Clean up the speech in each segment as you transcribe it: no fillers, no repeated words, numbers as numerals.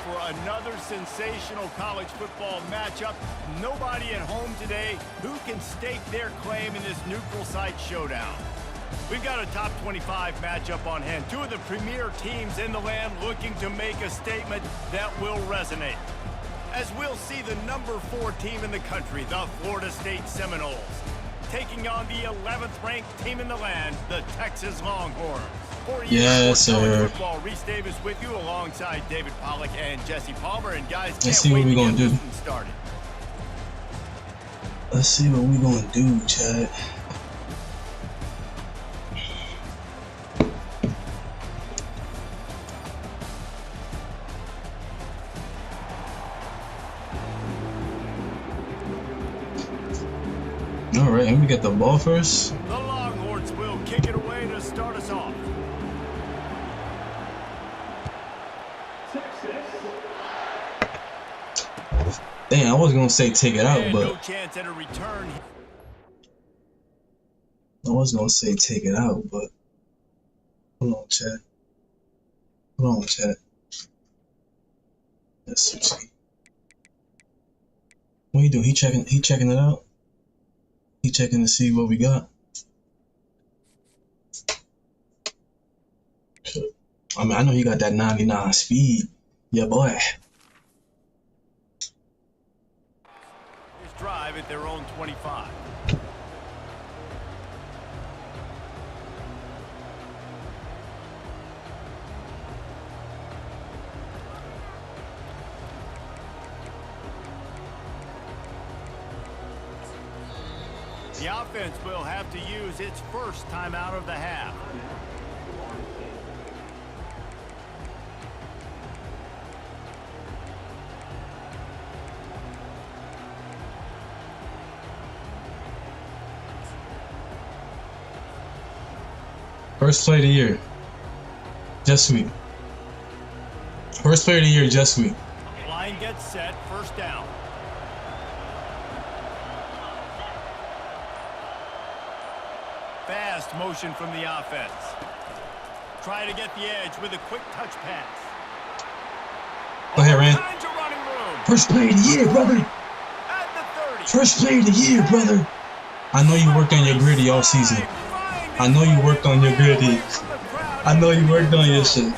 for another sensational college football matchup. Nobody at home today who can stake their claim in this neutral site showdown. We've got a top 25 matchup on hand. Two of the premier teams in the land looking to make a statement that will resonate. As we'll see the number 4 team in the country, the Florida State Seminoles, taking on the 11th ranked team in the land, the Texas Longhorns. Yes, sir. Football, Reese Davis with you alongside David Pollack and Jesse Palmer. And guys, let's see what we're gonna do. Started. Let's see what we're gonna do, Chad. All right, let me get the ball first. The Longhorns will kick it away to start us off. Damn, I was gonna say take it out, but no chance at a return. I was gonna say take it out, but hold on, chat. Hold on, chat. Let's see. What you doing? He checking it out. He checking to see what we got. I mean, I know he got that 99 speed. Yeah, boy. Drive at their own 25. The offense will have to use its first timeout of the half. First play of the year, just sweep. First play of the year, just sweep. Line gets set, first down. Fast motion from the offense. Try to get the edge with a quick touch pass. Go ahead, Rand. First play of the year, brother. First play of the year, brother. I know you worked on your gritty all season. I know you worked on your gritty. I know you worked on your shit.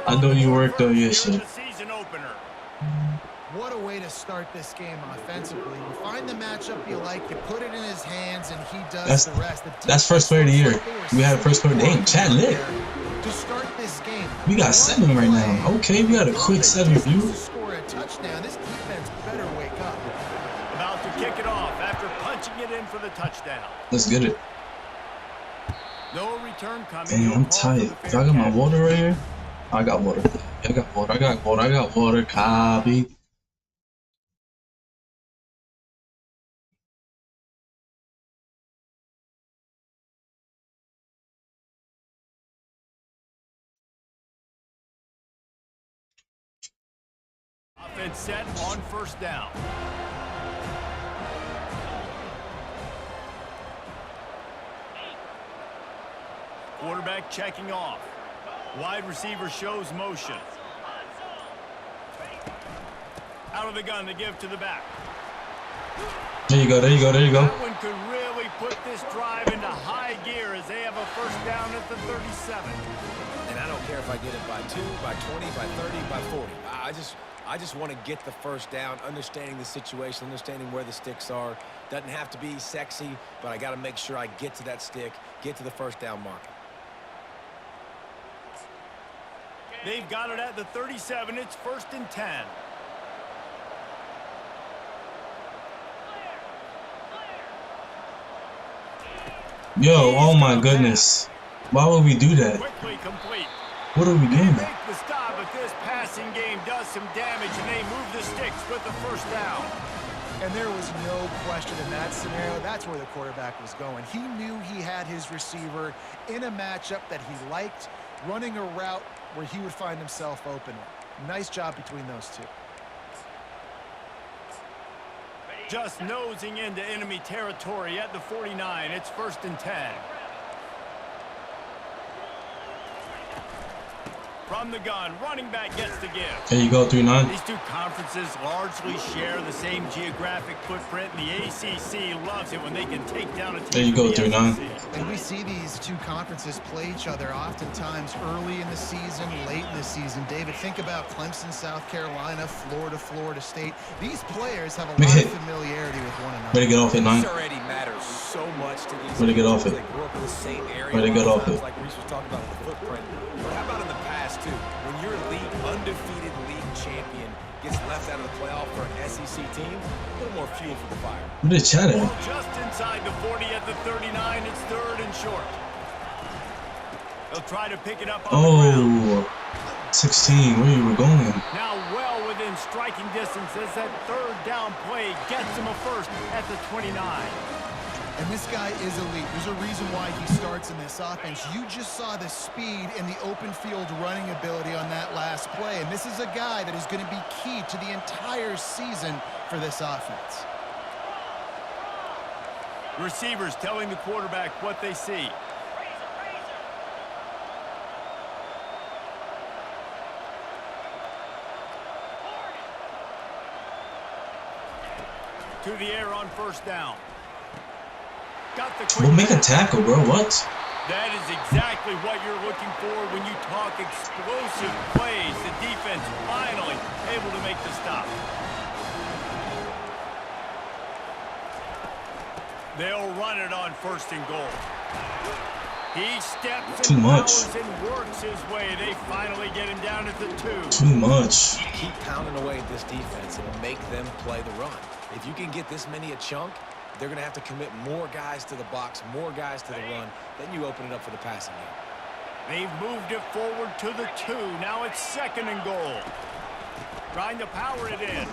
I know you worked on your shit. What a way to start this game offensively. You find the matchup you like, you put it in his hands, and he does the rest. That's first player of the year. We had a first player of the year. Chad lit. To start this game, we got 7 right now. Okay, we got a quick 7 view. To score a touchdown, this defense better wake up. About to kick it off after punching it in for the touchdown. Let's get it. No return coming. Damn, I'm tired. I got my water right here. I got water. I got water. I got water. I got water. Copy. Offense set on first down. Quarterback checking off. Wide receiver shows motion. Out of the gun to give to the back. There you go, there you go, there you go. That one could really put this drive into high gear as they have a first down at the 37. And I don't care if I get it by 2, by 20, by 30, by 40. I just want to get the first down, understanding the situation, understanding where the sticks are. Doesn't have to be sexy, but I got to make sure I get to that stick, get to the first down mark. They've got it at the 37. It's first and 10. Yo, oh my goodness. Why would we do that? Quickly complete. What are we doing? They make the stop, but this passing game does some damage, and they move the sticks with the first down. And there was no question in that scenario. That's where the quarterback was going. He knew he had his receiver in a matchup that he liked, running a route where he would find himself open. Nice job between those two. Just nosing into enemy territory at the 49. It's first and 10. From the gun, running back gets the give. There you go, 3-9. These two conferences largely share the same geographic footprint, and the ACC loves it when they can take down a team. There you go, 3-9. And we see these two conferences play each other oftentimes early in the season, late in the season. David, think about Clemson, South Carolina, Florida, Florida State. These players have a lot of familiarity with one another. Better get off it, 9. This already matters so much to these Better get off it. They grew up in the same area. Better get off it. Like Reese was talking about the footprint. But how about in the past, too? When your undefeated league champion gets left out of the playoff for an SEC team, a little more fuel for the fire. What did Chad at? Just inside the 40 at the 39, it's 3rd and short. They'll try to pick it up on the ground. 16, where you were going? Now well within striking distance as that 3rd down play gets him a first at the 29. And this guy is elite. There's a reason why he starts in this offense. You just saw the speed and the open field running ability on that last play. And this is a guy that is going to be key to the entire season for this offense. Receivers telling the quarterback what they see. To the air on 1st down. Got the We'll make a tackle, bro. What? That is exactly what you're looking for when you talk explosive plays. The defense finally able to make the stop. They'll run it on 1st and goal. He steps Too much. And works his way. They finally get him down at the 2. Too much. Keep pounding away at this defense and make them play the run. If you can get this many a chunk, they're going to have to commit more guys to the box, more guys to the run. Then you open it up for the passing game. They've moved it forward to the 2. Now it's 2nd and goal. Trying to power it in.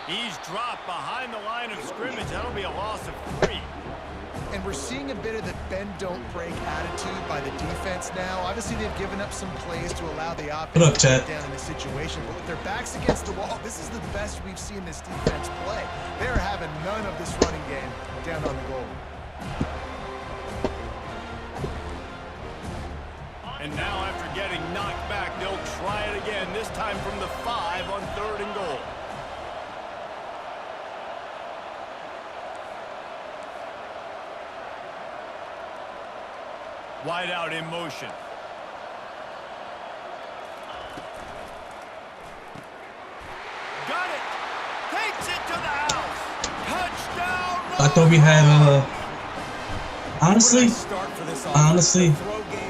He's dropped behind the line of scrimmage. That'll be a loss of 3. And we're seeing a bit of the bend-don't-break attitude by the defense now. Obviously, they've given up some plays to allow the offense to get down in this situation. But with their backs against the wall, this is the best we've seen this defense play. They're having none of this running game down on the goal. And now after getting knocked back, they'll try it again, this time from the 5 on 3rd and goal. Wide out in motion. Got it. Takes it to the house. Touchdown. I thought we had honestly,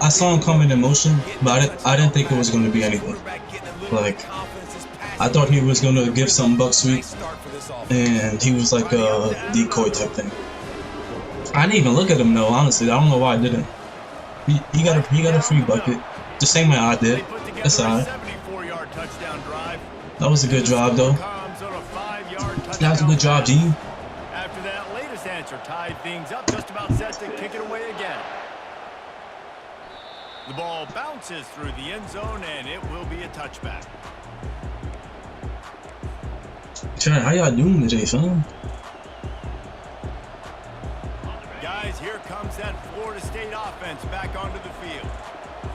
I saw him coming in motion, but I didn't think it was going to be anything. Like, I thought he was going to give some buck sweep, and he was like a decoy type thing. I didn't even look at him though. Honestly, I don't know why I didn't. He got a free bucket, the same way I did. That's alright. That was a good job though. That was a good job, G. After that latest answer tied things up, just about set to kick it away again. The ball bounces through the end zone, and it will be a touchback. Chad, how y'all doing today, son? Guys, here comes that Florida State offense back onto the field.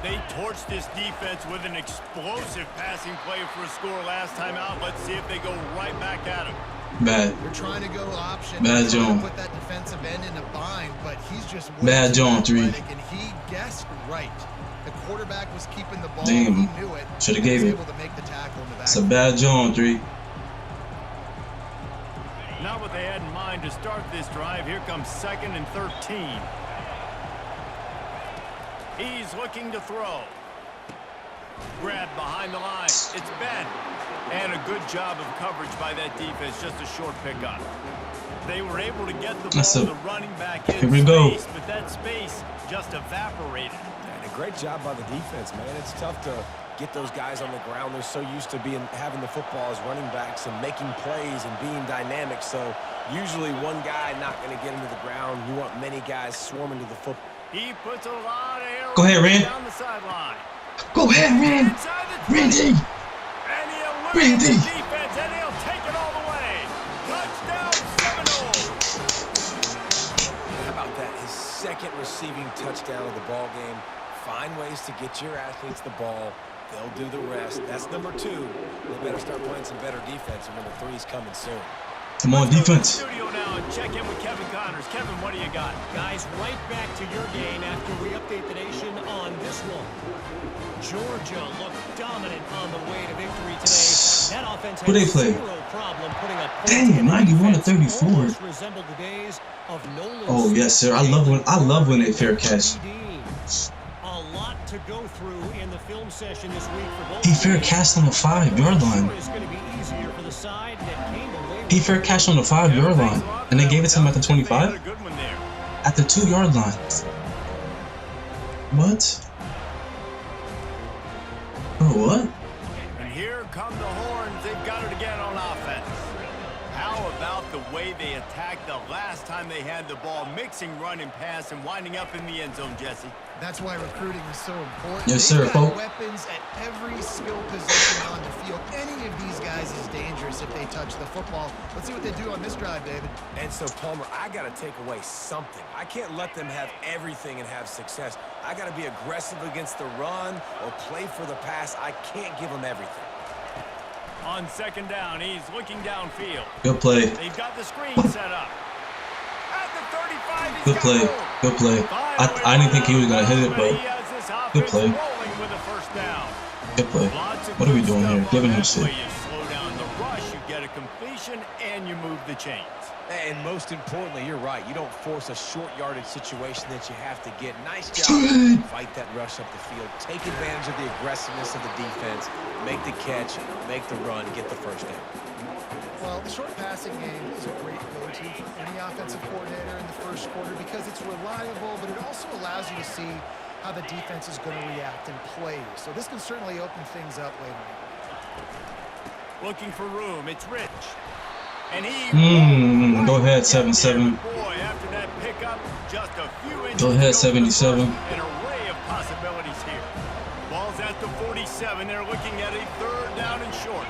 They torched this defense with an explosive passing play for a score last time out. Let's see if they go right back at him. Bad. They're trying to go option. Bad John. Put that defensive end in a bind, but he's just bad John 3. And he guessed right. The quarterback was keeping the ball. Damn. He knew it. Should have gave it. Able to make the tackle in the back. It's a bad John 3. Not what they had in mind to start this drive. Here comes 2nd and 13. He's looking to throw. Grabbed behind the line. It's Ben. And a good job of coverage by that defense. Just a short pickup. They were able to get the ball to the running back in space, but that space just evaporated. And a great job by the defense, man. It's tough to get those guys on the ground. They're so used to having the football as running backs and making plays and being dynamic. So usually one guy not going to get him to the ground. You want many guys swarming to the football. He puts a lot of air Go ahead, Rand. down the sideline. Go ahead, Rand. Randy. Randy. Defense, and he'll take it all the way. Touchdown, Seminoles. How about that? His 2nd receiving touchdown of the ball game. Find ways to get your athletes the ball. They'll do the rest. That's number 2. They better start playing some better defense, and number 3 is coming soon. Come on, defense. Studio now and check in with Kevin Connors. Kevin, what do you got? Guys, right back to your game after we update the nation on this one. Georgia looked dominant on the way to victory today. That offense had zero problem putting up points. Dang, 91 to 34. Resembled the days of Nolan. Oh yes, sir. I love when they fair catch. A lot to go through in the film session this week for both. He fair catched on the 5-yard line. He fair catched on the 5-yard line, and they gave it to him at the 25. At the 2-yard line. What? Bro, what? And here come the horns. They've got it again on offense. How about the way they attacked the last time they had the ball, mixing run and pass and winding up in the end zone, Jesse? That's why recruiting is so important. Yes, sir, They've got folks. weapons at every skill position on the field. Any of these guys is dangerous if they touch the football. Let's see what they do on this drive, David. And so, Palmer, I got to take away something. I can't let them have everything and have success. I got to be aggressive against the run or play for the pass. I can't give them everything. On second down, he's looking downfield. Good play. They've got the screen set up. At the 35, he's Good got play. room. Good play. I didn't think he was gonna hit it, but good play. Rolling with a first down. Good play. What are we doing here? Giving him shit. You slow down the rush, you get a completion, and you move the chains. And most importantly, you're right. You don't force a short yardage situation that you have to get. Nice job. Fight that rush up the field. Take advantage of the aggressiveness of the defense. Make the catch, make the run, get the first down. Well, the short passing game is a great go-to for any offensive coordinator in the first quarter because it's reliable, but it also allows you to see how the defense is going to react and play. So this can certainly open things up later on. Looking for room. It's Rich. And he go ahead, 7-7. Boy, after that pickup, just a few inches. Go ahead, 77. An array of possibilities here. Ball's at the 47. They're looking at a third down and short.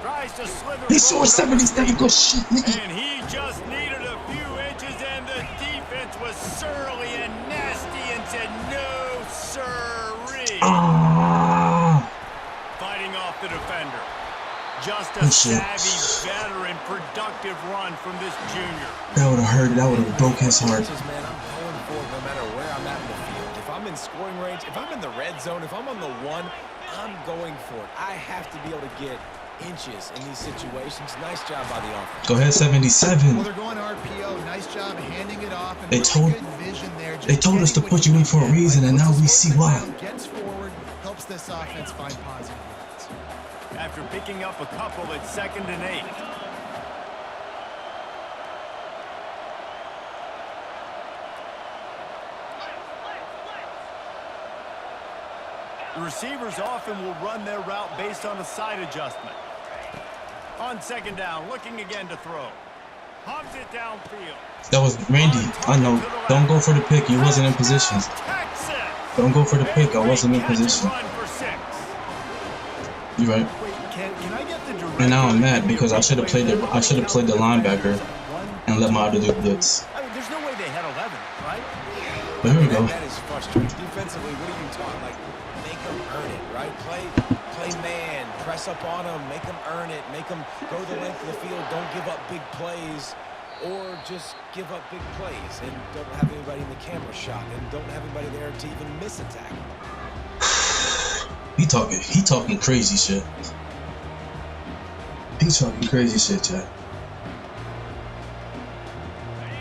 Tries to slither. He saw 77. Go shit, nigga. And he just needed a few inches, and the defense was surly and nasty and said, "No, sirree." Fighting off the defender. Just a savvy, veteran, productive run from this junior. That would have hurt. That would have broke his heart. Man, I'm going for it no matter where I'm at in the field. If I'm in scoring range, if I'm in the red zone, if I'm on the 1, I'm going for it. I have to be able to get inches in these situations. Nice job by the offense. Go ahead, 77. Well, they're going RPO. Nice job handing it off. And They told good vision there. they told us to put you in for a reason, and now we see why. Gets forward, helps this offense find positive yards. After picking up a couple at 2nd and 8. The receivers often will run their route based on a side adjustment. On 2nd down, looking again to throw. Hums it downfield. That was Randy. I know. Don't go for the pick. You wasn't in position. Don't go for the pick. I wasn't in position. You're right. And now I'm mad because I should have played the linebacker and let my other dude blitz. I mean, there's no way they had 11, right? But here we go. That is frustrating. Defensively, what are you taught? Like, make them earn it, right? Play man, press up on them, make them earn it, make them go the length of the field. Don't give up big plays, or just give up big plays and don't have anybody in the camera shot and don't have anybody there to even miss a tackle. He talking crazy shit. He's talking crazy shit, Chad.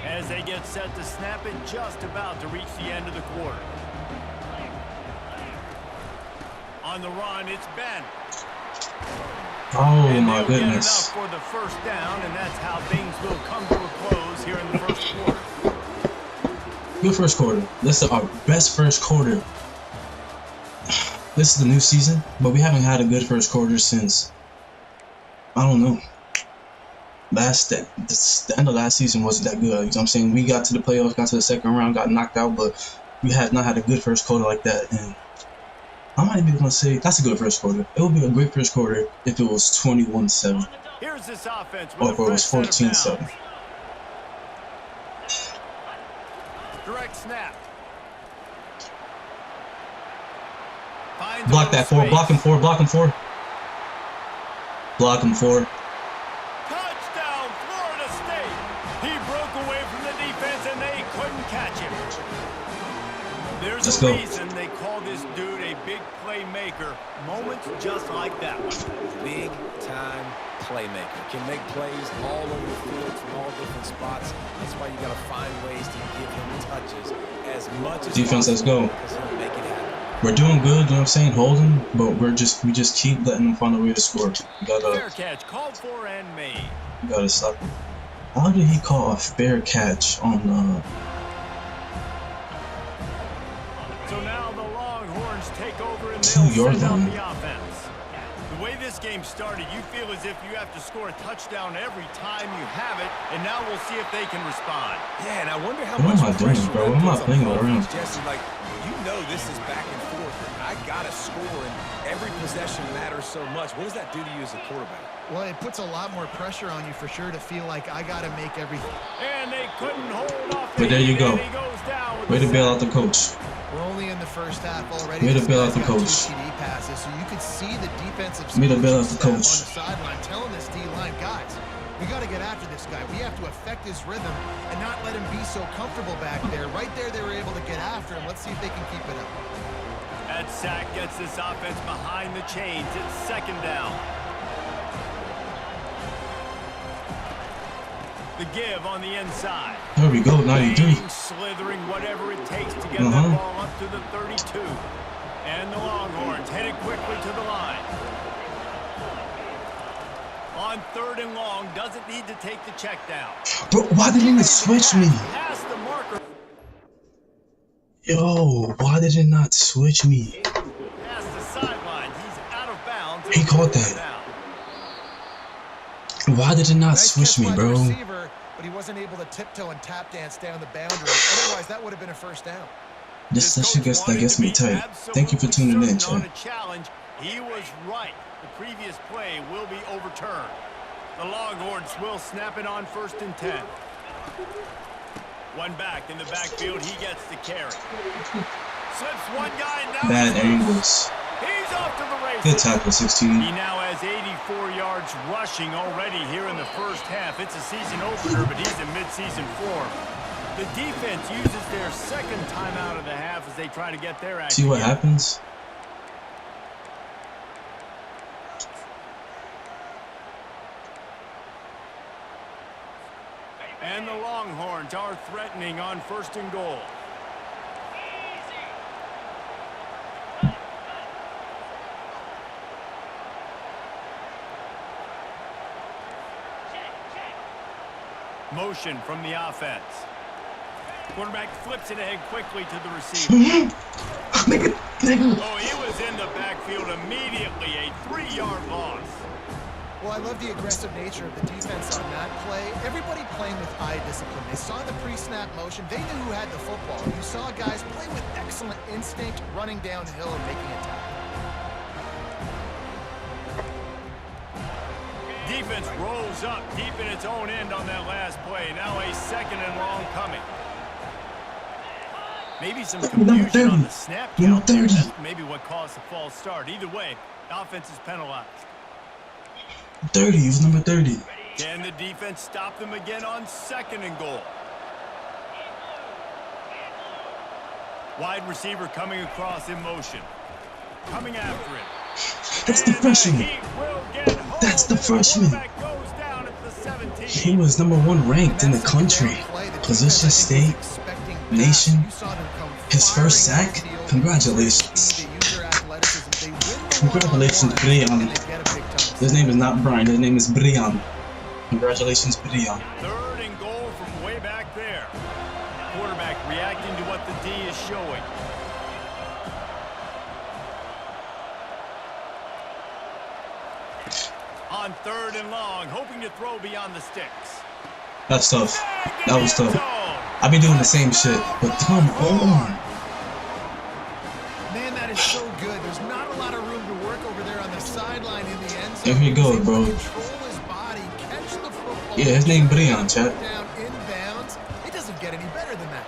As they get set to snap it, just about to reach the end of the quarter. On the run, it's Ben. Oh and my they'll get goodness. enough for the first down, and that's how things will come to a close here in the first quarter. Good first quarter. This is our best first quarter. This is the new season, but we haven't had a good first quarter since, I don't know. The end of last season wasn't that good. You know what I'm saying? We got to the playoffs, got to the second round, got knocked out, but we had not had a good first quarter like that. And I might be gonna say that's a good first quarter. It would be a great first quarter if it was 21-7. Here's this offense Or if it was 14-7. Direct snap. Finds Block that four. Block him four. Block him four. Block him four. Touchdown, Florida State. He broke away from the defense and they couldn't catch him. There's Let's a go. reason they call this dude a big playmaker. Moments just like that one. Big time playmaker. Can make plays all over the field from all different spots. That's why you got to find ways to give him touches as much as Defense, let's go. because he'll make it happen. We're doing good, you know what I'm saying, holding, but we just keep letting them find a way to score. We Fair gotta catch called for and made. stop. How did he call a fair catch on So now the Longhorns take over and 2 they'll yard send out line? the offense. The way this game started, you feel as if you have to score a touchdown every time you have it, and now we'll see if they can respond. Yeah, and I wonder how What much am I doing, pressure bro? that What am I puts on playing the around? offense. Jesse, like, you know this is back and forth. I got to score, and every possession matters so much. What does that do to you as a quarterback? Well, it puts a lot more pressure on you for sure to feel like I got to make everything. And they couldn't hold off. But there you go. And he goes down with way to the bail sack. out the coach. We're only in the first half already. Way to This bail guy's out the got coach. 2 TD passes, so you could see the defensive Way to bail out the staff coach. on the sideline telling this D-line, guys, we got to get after this guy. We have to affect his rhythm and not let him be so comfortable back there. Right there, they were able to get after him. Let's see if they can keep it up. That sack gets this offense behind the chains. It's second down. The give on the inside. There we go, 93. Waiting, slithering, whatever it takes to get that ball up to the 32. And the Longhorns headed quickly to the line. On 3rd and long, doesn't need to take the check down. Bro, why didn't it switch me? Past the marker. Yo, why did it not switch me? Past the sideline. He's out of bounds. He caught that. Why did it not Nice switch catch me, by the bro? receiver, but he wasn't able to tiptoe and tap dance down the boundary. Otherwise, that would have been a first down. This shit gets me tight. Thank you for tuning in, On chat. a challenge, he was right. The previous play will be overturned. The Longhorns will snap it on 1st and 10. One back in the backfield, he gets the carry. Slips one guy, now Bad he's angles. He's off to the races. Good tackle, 16. He now has 84 yards rushing already here in the first half. It's a season opener, but he's in midseason form. The defense uses their second timeout of the half as they try to get their action. See what in. happens? And the Longhorns are threatening on 1st and goal. Motion from the offense. Quarterback flips it ahead quickly to the receiver. Nigga. Oh, he was in the backfield immediately. A 3-yard loss. Well, I love the aggressive nature of the defense on that play. Everybody playing with eye discipline. They saw the pre-snap motion. They knew who had the football. You saw guys play with excellent instinct, running downhill and making a tackle. Defense rolls up deep in its own end on that last play. Now a 2nd and long coming. Maybe some confusion on the snap count. That's maybe what caused the false start. Either way, offense is penalized. 30, he was number 30. Can the defense stop them again on 2nd and goal? Wide receiver coming across in motion. Coming after it. That's the freshman. That's the freshman. He was number 1 ranked in the country. Position, state, nation. His first sack? Congratulations. Congratulations, Brian. His name is not Brian, his name is Brian. Congratulations, Brian. 3rd and goal from way back there. Quarterback reacting to what the D is showing. On 3rd and long, hoping to throw beyond the sticks. That's tough. That was tough. I be doing the same shit, but come on. Man, that is so good. There's not a lot of room to work over there on the sideline in the end zone. There he goes, bro. Control his body, catch the football. Yeah, his name Brian, chat. Down inbounds. It doesn't get any better than that.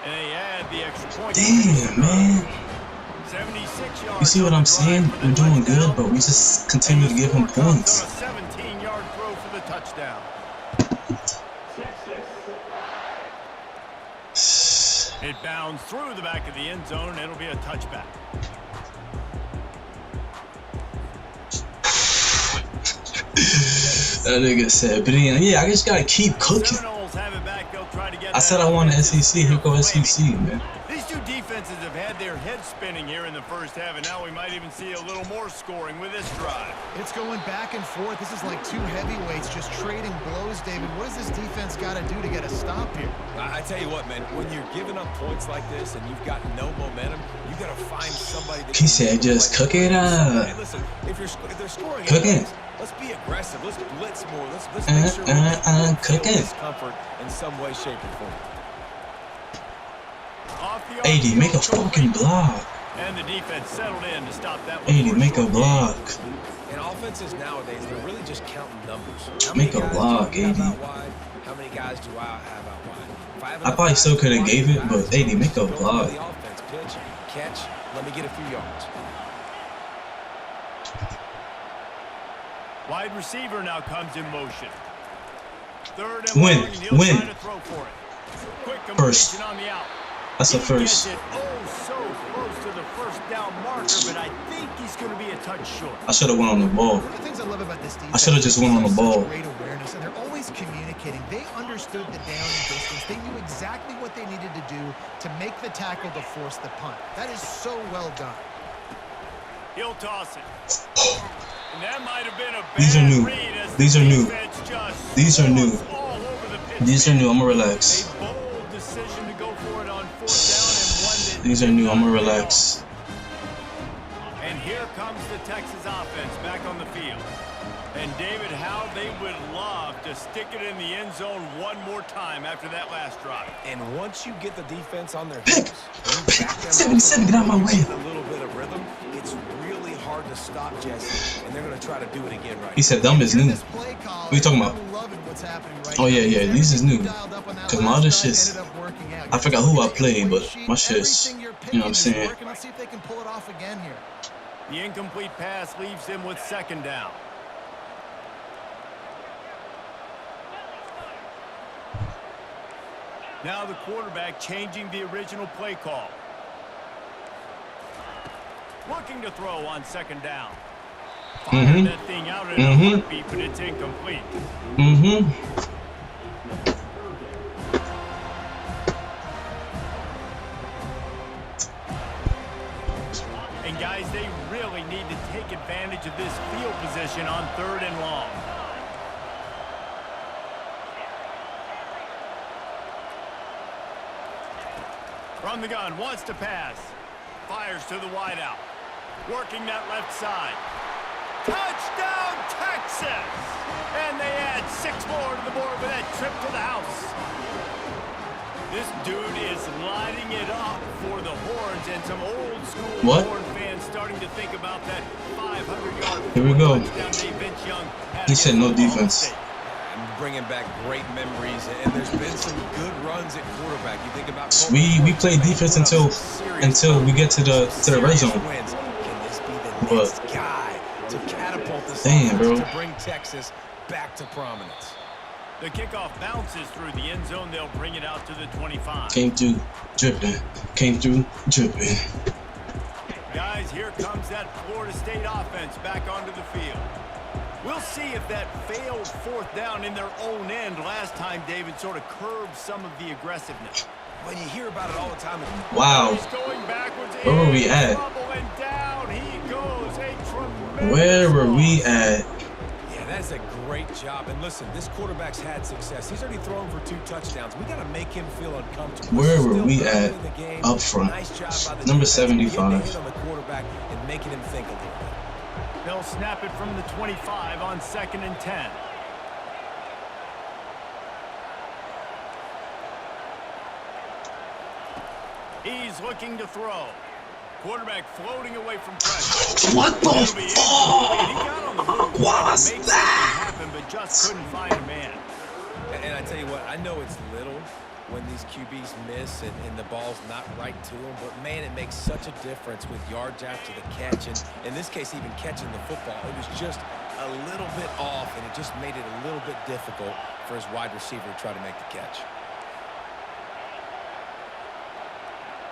And they add the extra point. Damn, man. 76 You see what I'm saying? We're doing good, but we just continue to give him points. A 17-yard throw for the touchdown. It bounds through the back of the end zone, and it'll be a touchback. That nigga said, but yeah, I just gotta keep cooking. I said I want the SEC. Here go SEC, man. These two defenses have had their heads spinning here in the first half, and now we might even see a little more scoring with this drive. It's going back and forth. This is like two heavyweights just trading blows, David. What does this defense got to do to get a stop here? I tell you what, man, when you're giving up points like this and you've got no momentum, you got to find somebody that he said just cook it up. Hey, listen, if they're scoring cook it. Let's be aggressive. Let's blitz more. Let's make sure we cook feel it. discomfort in some way, shape, or form. 80, make a fucking block. And the defense settled in to stop that one. 80, make a block. And offenses nowadays, they're really just counting numbers. Make a block, 80. How many guys do I have out wide? I probably still could have gave it, but 80, make a block. Offense, pitch, catch, let me get a few yards. Wide receiver now comes in motion. Third and Win, long, and he'll win. try to throw for it. Quick First. completion on the out. That's a first. He gets it so close to the first down marker, but I think he's going to be a touch short. I should have went on the ball. One of the things I love about this defense, I should have just went on the ball. Great awareness, and they're always communicating. They understood the down and distance. They knew exactly what they needed to do to make the tackle to force the punt. That is so well done. He'll toss it. And that might have been a bad These are new. read as These the are new. defense just These are new. rolls all over the pitch. These are new. I'm gonna relax. A bold decision to go for it on fourth down and one that These are new. I'm gonna relax. And here comes the Texas offense back on the field. And David, how they would love to stick it in the end zone one more time after that last drive. And once you get the defense on their Pick. heels, 77, get out of my way. a little bit of rhythm, it's really hard to stop Jesse, and they're going to try to do it again right He said dumb is new. What are you talking about? Oh yeah, yeah, these is new. Cause my other shit's, I forgot who I played, but my shit's, you know what I'm saying? Let's see if they can pull it off again here. The incomplete pass leaves him with second down. Now the quarterback changing the original play call. Looking to throw on second down. Fired that thing out at a heartbeat, but it's incomplete. And guys, they really need to take advantage of this field position on third and long. From the gun, wants to pass. Fires to the wideout. Working that left side. Touchdown, Texas! And they add 6 more to the board with that trip to the house. This dude is lighting it up for the Horns, and some old school Horn fans starting to think about that 500-yard Here we go. touchdown. He said no defense. I'm bringing back great memories, and there's been some good runs at quarterback. You think about We play defense until we get to the red zone. Can this be the next guy to catapult this damn, bro. to bring Texas back to prominence? The kickoff bounces through the end zone. They'll bring it out to the 25. Came through dripping. Came through dripping. Guys, here comes that Florida State offense back onto the field. We'll see if that failed fourth down in their own end last time, David, sort of curbed some of the aggressiveness. When you hear about it all the time. Wow. He's going backwards. Where were we at? And down he goes. A tremendous Where were we at? Yeah, that's a great job. And listen, this quarterback's had success. He's already thrown for 2 touchdowns. We got to make him feel uncomfortable. Where were we at? Up front. Nice job by the Number defense, 75. getting a hit on the quarterback and making him think a little bit. They'll snap it from the 25 on 2nd and 10. He's looking to throw. Quarterback floating away from pressure. What the fuck was that? Happen, but just couldn't find a man. And I tell you what, I know it's little, when these QBs miss and the ball's not right to them. But, man, it makes such a difference with yards after the catch. And in this case, even catching the football, it was just a little bit off, and it just made it a little bit difficult for his wide receiver to try to make the catch.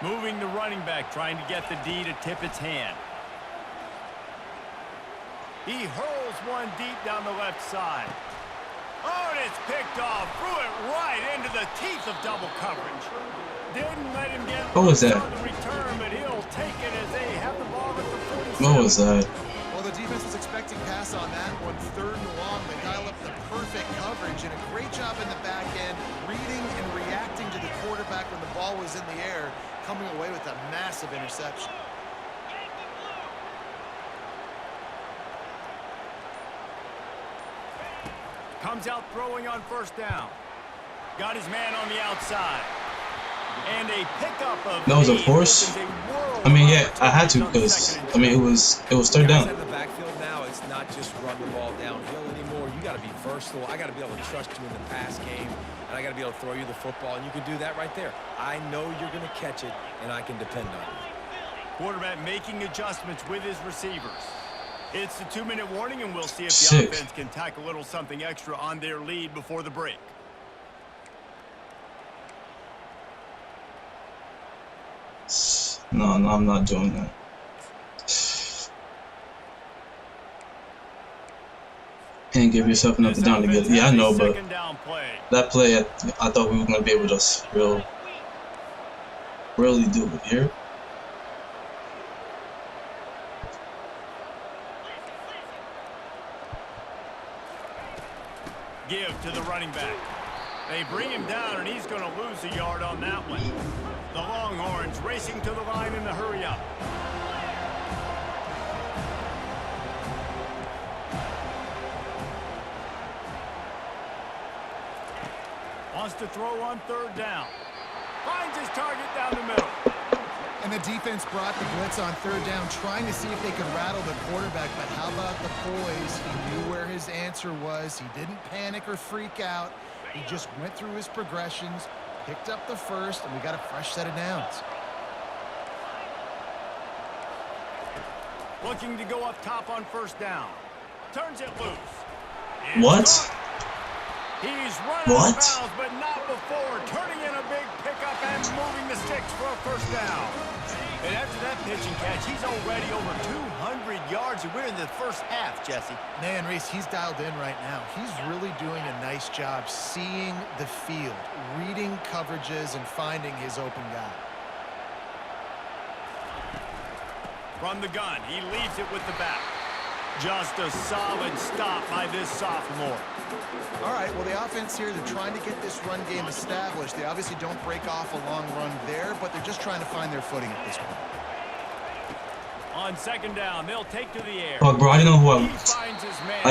Moving the running back, trying to get the D to tip its hand. He hurls one deep down the left side. Oh, and it's picked off. Threw it right into the teeth of double coverage. Didn't let him get what was that? on the return, but he'll take it as they have the ball at the 47. What was that? Well, the defense was expecting pass on that one. 3rd and long. They dial up the perfect coverage and a great job in the back end, reading and reacting to the quarterback when the ball was in the air, coming away with a massive interception. Comes out throwing on 1st down. Got his man on the outside. And a pickup of that was a force. I mean, yeah, I had to because I mean it was 3rd down. In the backfield now, it's not just run the ball downhill anymore. You got to be versatile. I got to be able to trust you in the pass game, and I got to be able to throw you the football, and you can do that right there. I know you're going to catch it, and I can depend on it. Quarterback making adjustments with his receivers. It's the 2-minute warning, and we'll see if the offense can tack a little something extra on their lead before the break. No, I'm not doing that. Can't give yourself another down to get. Yeah, I know, but that play, I thought we were going to be able to really do it here. Give to the running back. They bring him down, and he's going to lose a yard on that one. The Longhorns racing to the line in the hurry-up. Wants to throw on 3rd down. Finds his target down the middle. And the defense brought the blitz on 3rd down, trying to see if they could rattle the quarterback. But how about the poise? He knew where his answer was. He didn't panic or freak out. He just went through his progressions, picked up the 1st, and we got a fresh set of downs. Looking to go up top on 1st down. Turns it loose. What? He's running out of bounds, but not before. Turning in a big pickup and moving the sticks for a 1st down. And after that pitch and catch, he's already over 200 yards, and we're in the 1st half, Jesse. Man, Reese, he's dialed in right now. He's really doing a nice job seeing the field, reading coverages, and finding his open guy. From the gun, he leaves it with the back. Just a solid stop by this sophomore. All right, well, the offense here, they're trying to get this run game established. They obviously don't break off a long run there, but they're just trying to find their footing at this point. On 2nd down, they'll take to the air. Fuck, bro, I didn't know who I was. I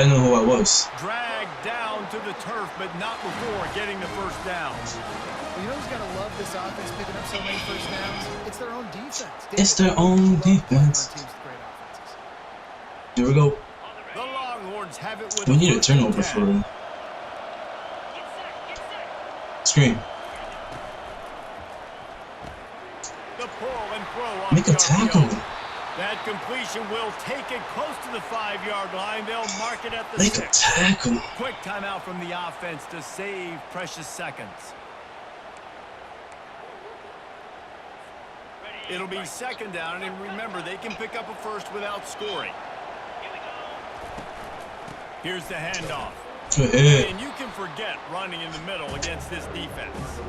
didn't know who I was. Dragged down to the turf, but not before getting the 1st down. Well, you know who's got to love this offense picking up so many 1st downs? It's their own defense. It's their own defense. Here we go. The Longhorns have it with we need a turnover for him. Screen. The pull and throw on Make a tackle. That completion will take it close to the 5-yard line. They'll mark it at the 6. Make a tackle. Quick timeout from the offense to save precious seconds. It'll be 2nd down, and remember, they can pick up a 1st without scoring. Here's the handoff. And you can forget running in the middle against this defense.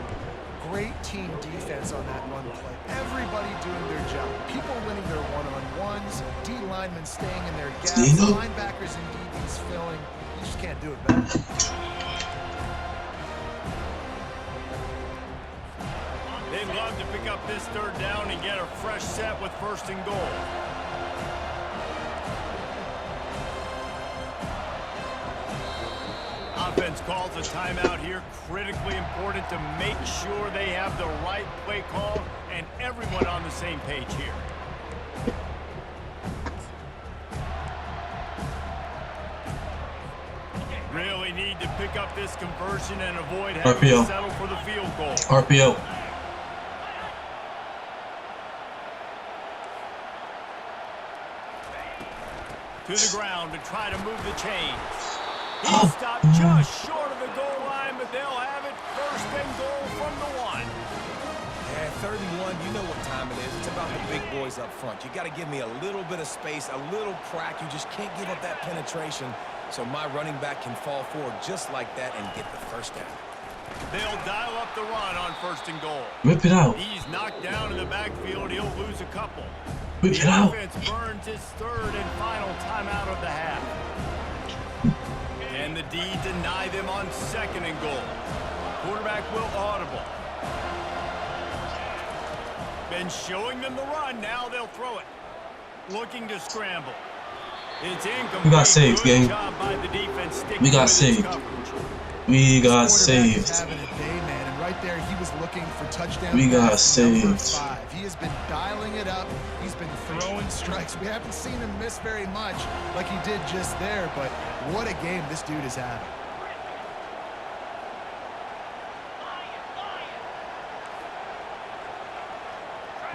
Great team defense on that run play. Everybody doing their job. People winning their one-on-ones. D linemen staying in their gaps. Linebackers and DBs filling. You just can't do it better. They'd love to pick up this 3rd down and get a fresh set with 1st and goal. Offense calls a timeout here. Critically important to make sure they have the right play call and everyone on the same page here. Really need to pick up this conversion and avoid having to settle for the field goal. RPO. To the ground to try to move the chains. He stopped just short of the goal line, but they'll have it first and goal from the 1. Yeah, 3rd and 1, you know what time it is. It's about the big boys up front. You got to give me a little bit of space, a little crack. You just can't give up that penetration, so my running back can fall forward just like that and get the first down. They'll dial up the run on 1st and goal. Rip it out. He's knocked down in the backfield. He'll lose a couple. Rip it out. The offense burns his 3rd and final timeout of the half. And the D deny them on 2nd and goal. Quarterback will audible. Been showing them the run. Now they'll throw it. Looking to scramble. It's incomplete. We got saved, gang. We got saved. We got saved. Right there, he was looking for touchdown. We got saved. 5. He has been dialing it up. He's been throwing strikes. We haven't seen him miss very much like he did just there, but what a game this dude is having.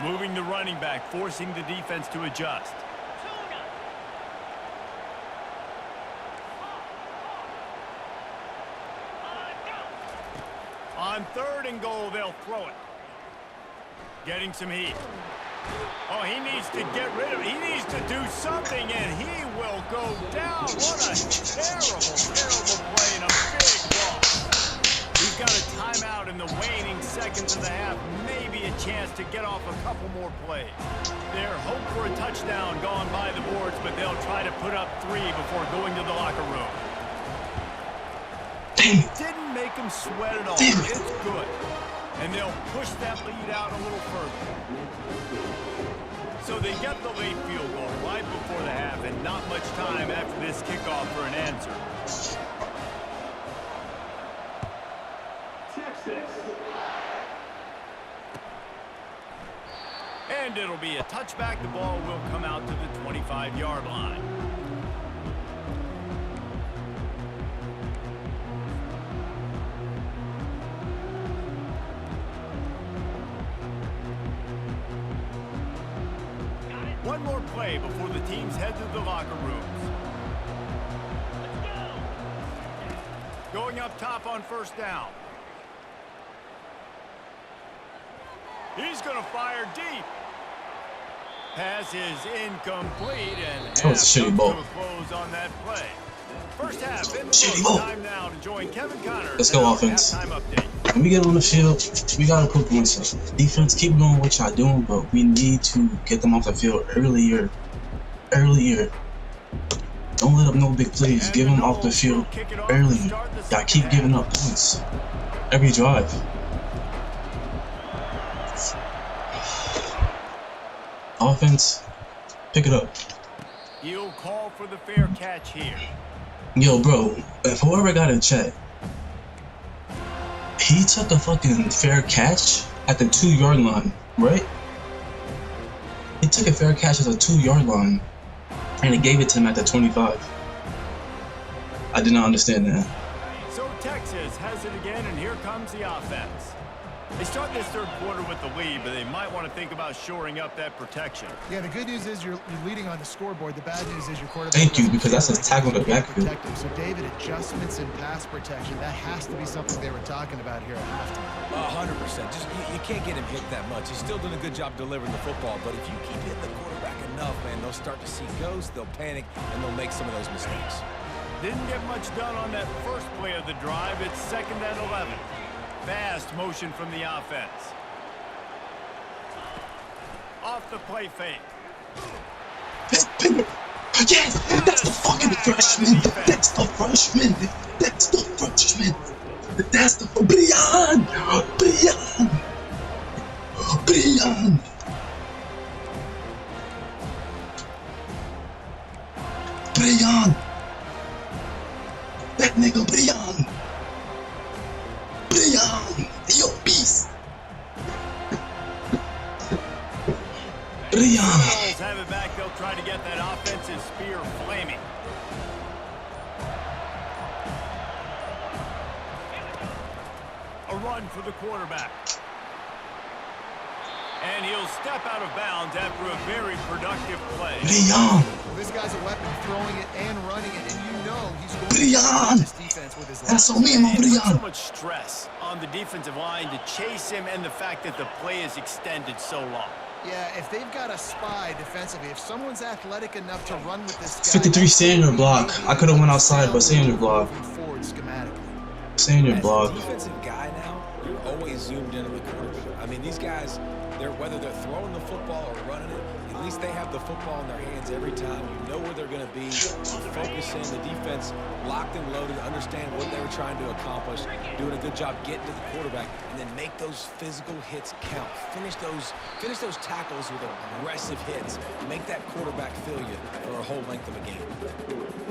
Moving the running back, forcing the defense to adjust. On 3rd and goal, they'll throw it. Getting some heat. Oh, he needs to get rid of it. He needs to do something, and he will go down. What a terrible, terrible play and a big loss. We've got a timeout in the waning seconds of the half. Maybe a chance to get off a couple more plays. Their hope for a touchdown gone by the boards, but they'll try to put up 3 before going to the locker room. Didn't make them sweat at all. It's good. And they'll push that lead out a little further. So they get the late field goal right before the half, and not much time after this kickoff for an answer. And it'll be a touchback. The ball will come out to the 25-yard line. One more play before the teams head to the locker rooms. Going up top on 1st down. He's going to fire deep. Pass is incomplete, and half comes to a close on that play. First half in the books. Time now to join Kevin Connors. Let's go offense. When we get on the field, we gotta put points up. Defense, keep doing what y'all doing, but we need to get them off the field earlier. Don't let up no big plays. Give them off the field early. Y'all keep giving up points every drive. Offense, pick it up. He'll call for the fair catch here. Yo, bro, if whoever got in chat, he took a fucking fair catch at the 2-yard line, right? He took a fair catch at the 2-yard line, and he gave it to him at the 25. I did not understand that. So Texas has it again, and here comes the offense. They start this 3rd quarter with the lead, but they might want to think about shoring up that protection. Yeah, the good news is you're leading on the scoreboard. The bad news is your quarterback. Thank you, because that's a tackle in the backfield. So, David, adjustments in pass protection, that has to be something they were talking about here at halftime. 100%. Just you can't get him hit that much. He's still doing a good job delivering the football, but if you keep hitting the quarterback enough, man, they'll start to see ghosts, they'll panic, and they'll make some of those mistakes. Didn't get much done on that first play of the drive. It's 2nd and 11. Fast motion from the offense. Off the play fake. Yes! That's the fucking freshman! That's the freshman! That's the freshman! That's the Brian! Brian! Brian! Brian! That nigga Brian! Brian! Yo, peace! Brian! Have it back. They'll try to get that offensive spear flaming. run for the quarterback. And he'll step out of bounds after a very productive play. Leon! Well, this guy's a weapon, throwing it and running it, and you know he's going Leon! to this defense with his That's legs. on me, And put so Leon! much stress on the defensive line to chase him and the fact that the play is extended so long. Yeah, if they've got a spy defensively, if someone's athletic enough to run with this guy... 53 Sanders block. I could have went outside, but Sanders block. Forward schematically. Sanders As block. a defensive guy now, you're always zoomed into the quarterback. I mean, these guys, whether they're throwing the football or running it, at least they have the football in their hands every time. You know where they're going to be. You focus in, the defense locked and loaded, understand what they were trying to accomplish, doing a good job getting to the quarterback, and then make those physical hits count. Finish those tackles with aggressive hits. Make that quarterback feel you for a whole length of a game.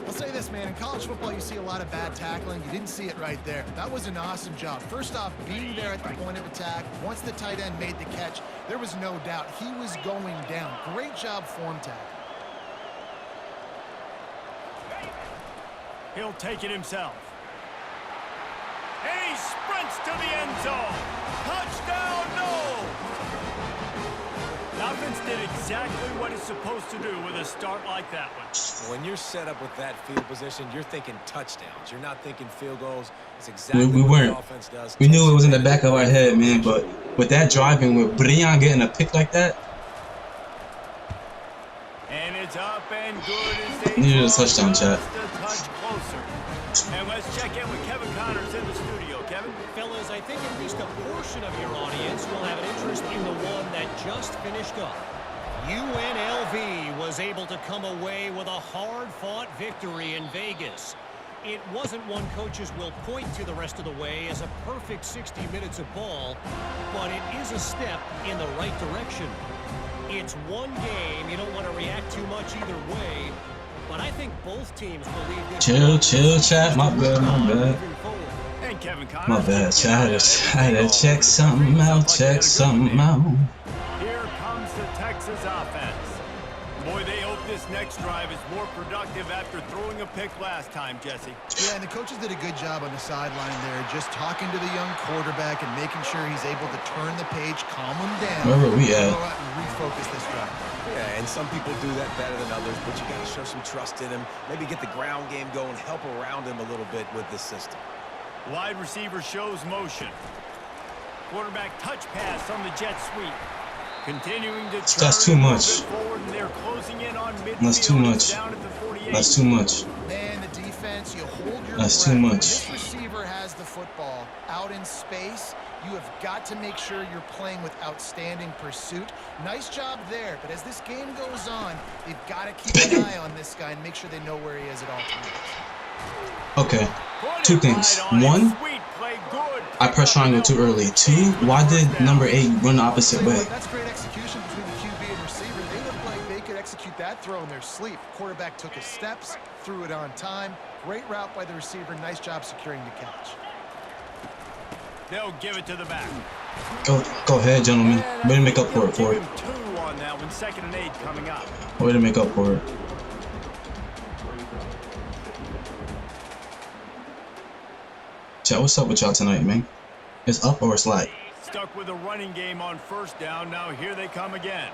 I'll say this, man. In college football, you see a lot of bad tackling. You didn't see it right there. That was an awesome job. First off, being there at the point of attack. Once the tight end made the catch, there was no doubt he was going down. Great job form tackle. He'll take it himself. And he sprints to the end zone. Touchdown, no! The offense did exactly what it's supposed to do with a start like that one. When you're set up with that field position, you're thinking touchdowns. You're not thinking field goals. It's exactly We what weren't. the offense does. We knew it was in the back of our head, man, but with that driving, with Brian getting a pick like that, And it's up and good as they needed a draw touchdown, chat. just a touch closer. And let's check in with Kevin Connors in the studio. Kevin? Fellas, I think at least a portion of your audience will have an interest in the one that just finished up. UNLV was able to come away with a hard-fought victory in Vegas. It wasn't one coaches will point to the rest of the way as a perfect 60 minutes of ball, but it is a step in the right direction. It's one game. You don't want to react too much either way, but I think both teams believe this. chill, chat. My bad. And Kevin Connors. My bad, chat. I had to check something out. Check something out. Here comes the Texas offense. Boy, they hope this next drive is more productive after throwing a pick last time, Jesse. Yeah, and the coaches did a good job on the sideline there, just talking to the young quarterback and making sure he's able to turn the page, calm him down. Where were we at? Go out and refocus this drive. Yeah, and some people do that better than others, but you got to show some trust in him. Maybe get the ground game going, help around him a little bit with this system. Wide receiver shows motion. Quarterback touch pass on the jet sweep. Continuing to That's too much. Forward, and they're closing in on midfield. That's too much. Down at the 48. That's too much. Man, the defense, you hold your That's breath. too When much. this receiver has the football out in space, you have got to make sure you're playing with outstanding pursuit. Nice job there, but as this game goes on, they've got to keep an eye on this guy and make sure they know where he is at all times. Okay. Two things. One, I pressed triangle too early. Two, why did number 8 run the opposite way? That's great execution between the QB and receiver. They look like they could execute that throw in their sleep. Quarterback took his steps, threw it on time. Great route by the receiver. Nice job securing the catch. They'll give it to the back. Go ahead, gentlemen. Way to make up for it, Give him 2 on that one. 2nd and 8 coming up. Way to make up for it. Chat, what's up with y'all tonight, man? It's up or it's like? Stuck with a running game on 1st down. Now here they come again.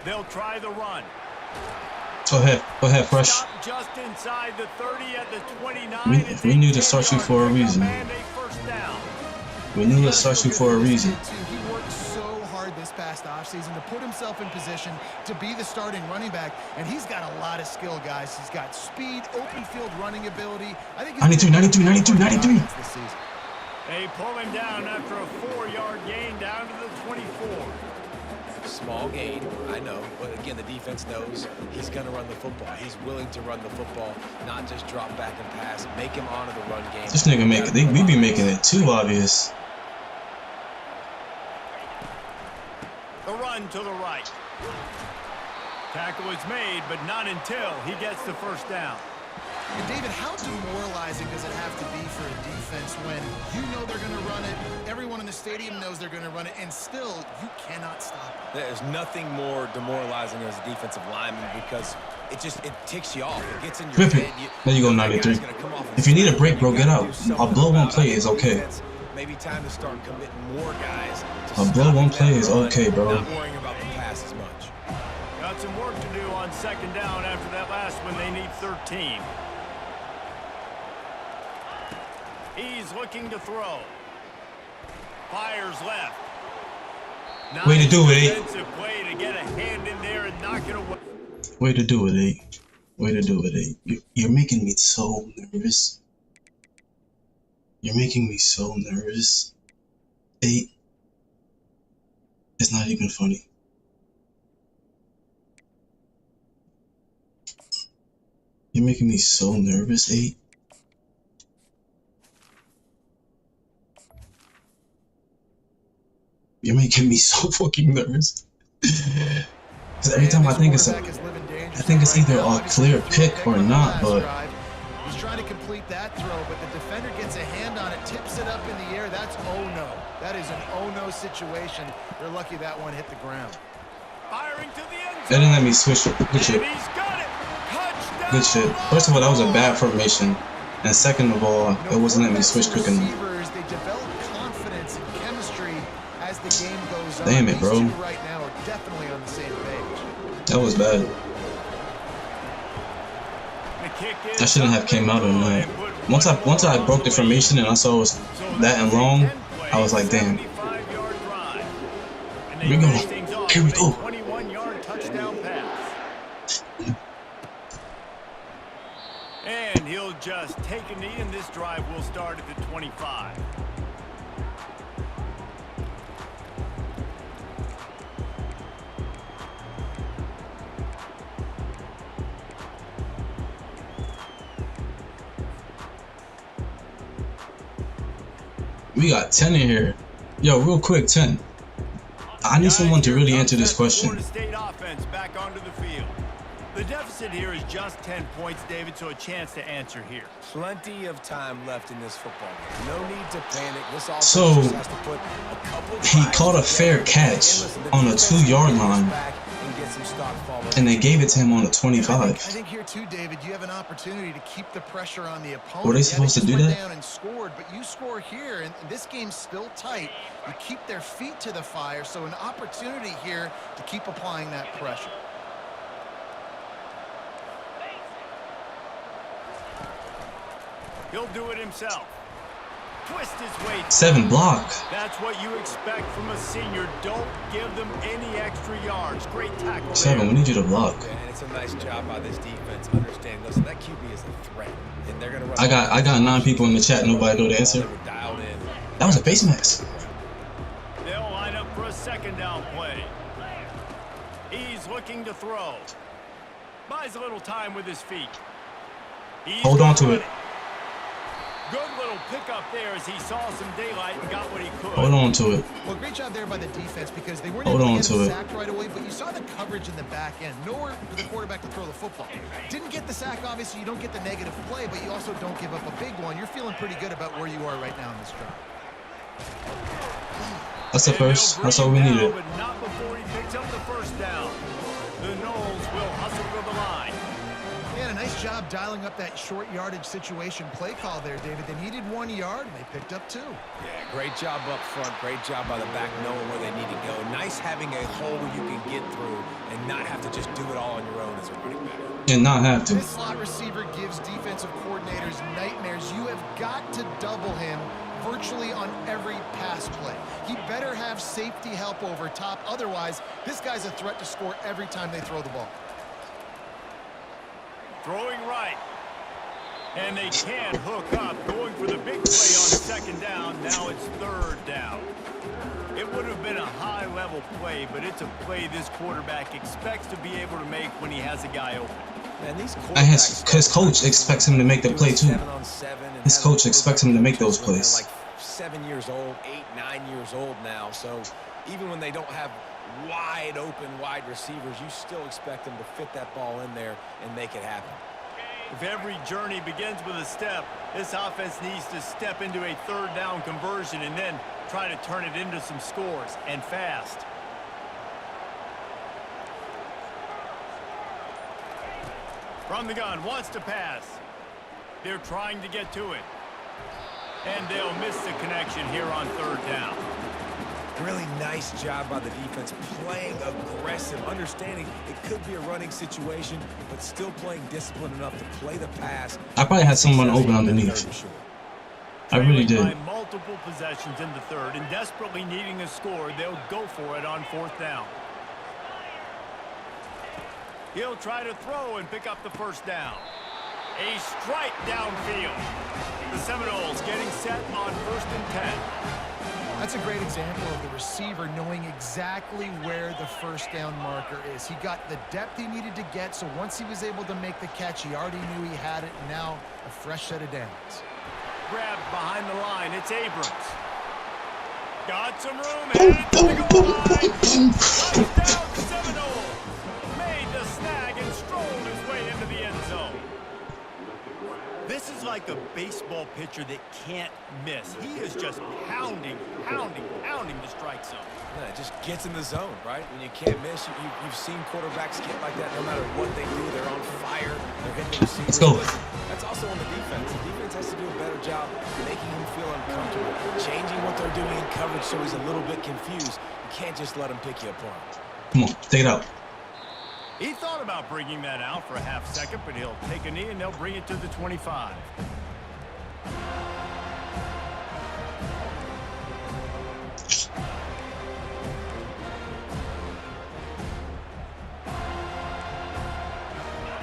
They'll try the run. Go ahead, Fresh. Stop just inside the 30 at the 29. We knew to start you for a reason. We knew to start you for a reason. He worked so hard this past offseason to put himself in position to be the starting running back, and he's got a lot of skill, guys. He's got speed, open field running ability. I think 93. This season. They pull him down after a 4-yard gain down to the 24. Small gain, I know, but again, the defense knows he's going to run the football. He's willing to run the football, not just drop back and pass, make him honor the run game. This nigga we be making it too obvious. The run to the right. Tackle is made, but not until he gets the 1st down. And David, how demoralizing does it have to be for a defense when you know they're going to run it, everyone in the the stadium knows they're going to run it, and still, you cannot stop it. There's nothing more demoralizing as a defensive lineman because it ticks you off. It gets in your head. There you go, 93. If you need a break, bro, get out. A blow one play is okay. Maybe time to start committing more guys. A blow one play is okay, bro. Not worrying about the pass as much. Got some work to do on second down after that last one. They need 13. He's looking to throw. Fires left. Way to do it, 8. Defensive play to get a hand in there and knock it away. Way to do it, 8. Way to do it, 8. You're making me so nervous. You're making me so nervous. 8. It's not even funny. You're making me so nervous, 8. You're making me so fucking nervous. Because every time I think it's either a clear pick or not, but he's trying to complete that throw, but the defender gets a hand on it, tips it up in the air. That's oh no. That is an oh no situation. They're lucky that one hit the ground. Firing to the end zone. They didn't let me switch. Good shit. Good shit. First of all, that was a bad formation. And second of all, it wasn't letting me switch quick enough. They develop confidence and chemistry as the game goes on. Damn it, bro. These two right now are definitely on the same page. That was bad. I shouldn't have came out on that. Once I broke the formation and I saw it was that and long, I was like, damn. Here we go. Here we go. And he'll just take a knee, and this drive will start at the 25. We got 10 in here. Yo, real quick, 10. I need someone to really answer this question. Florida State offense back onto the field. The deficit here is just 10 points, David, so a chance to answer here. Plenty of time left in this football game. No need to panic. This offense So, just has to put a couple he caught a fair catch on a 2-yard line, and they gave it to him on a 25. I think here too, David, you have an opportunity to keep the pressure on the opponent. Were they supposed to do that? Down and scored, but you score here, and this game's still tight. You keep their feet to the fire, so an opportunity here to keep applying that pressure. He'll do it himself. Twist his way. 7 block. That's what you expect from a senior. Don't give them any extra yards. Great tackle. 7, we need you to block. And it's a nice job by this defense. Understand, listen, that QB is a threat, and they're gonna run. I got 9 people in the chat. Nobody know the answer. That was a face mask. They'll line up for a second down play. He's looking to throw. Buys a little time with his feet. Hold on to it. Good little pickup there as he saw some daylight and got what he could. Hold on to it. Well, great job there by the defense because they weren't able to get sacked right away, but you saw the coverage in the back end. Nowhere for the quarterback to throw the football. Didn't get the sack, obviously. You don't get the negative play, but you also don't give up a big one. You're feeling pretty good about where you are right now in this drive. That's the first. That's all we needed. But not before he picks up the first down. The Knowles will hustle to the line. Yeah, a nice job dialing up that short yardage situation play call there, David. They needed 1 yard, and they picked up 2. Yeah, great job up front. Great job by the back knowing where they need to go. Nice having a hole where you can get through and not have to just do it all on your own as a running back. And not have to. This slot receiver gives defensive coordinators nightmares. You have got to double him virtually on every pass play. He better have safety help over top. Otherwise, this guy's a threat to score every time they throw the ball. Throwing right. And they can't hook up. Going for the big play on second down. Now it's third down. It would have been a high-level play, but it's a play this quarterback expects to be able to make when he has a guy open. And his coach expects him to make the play too. His coach expects him to make those plays. Like 7 years old, 8, 9 years old now. So even when they don't have wide open wide receivers, you still expect them to fit that ball in there and make it happen. If every journey begins with a step, this offense needs to step into a third down conversion and then try to turn it into some scores, and fast. From the gun, wants to pass. They're trying to get to it. And they'll miss the connection here on third down. Really nice job by the defense, playing aggressive, understanding it could be a running situation, but still playing disciplined enough to play the pass. I probably had someone open underneath. I really did. By multiple possessions in the third and desperately needing a score, they'll go for it on fourth down. He'll try to throw and pick up the first down. A strike downfield. The Seminoles getting set on 1st and 10. That's a great example of the receiver knowing exactly where the first down marker is. He got the depth he needed to get, so once he was able to make the catch, he already knew he had it, and now a fresh set of downs. Grabbed behind the line, it's Abrams. Got some room, headed to the goal line. Touchdown Seminoles. Made the snag and strolled his way into the end zone. This is like a baseball pitcher that can't miss. He is just pounding the strike zone. Yeah, it just gets in the zone, right? When you can't miss, you've seen quarterbacks get like that no matter what they do. They're on fire. They're hitting the receiver. Let's go. Listen, that's also on the defense. The defense has to do a better job making him feel uncomfortable, changing what they're doing in coverage so he's a little bit confused. You can't just let him pick you apart. Come on, take it out. He thought about bringing that out for a half second, but he'll take a knee and they'll bring it to the 25.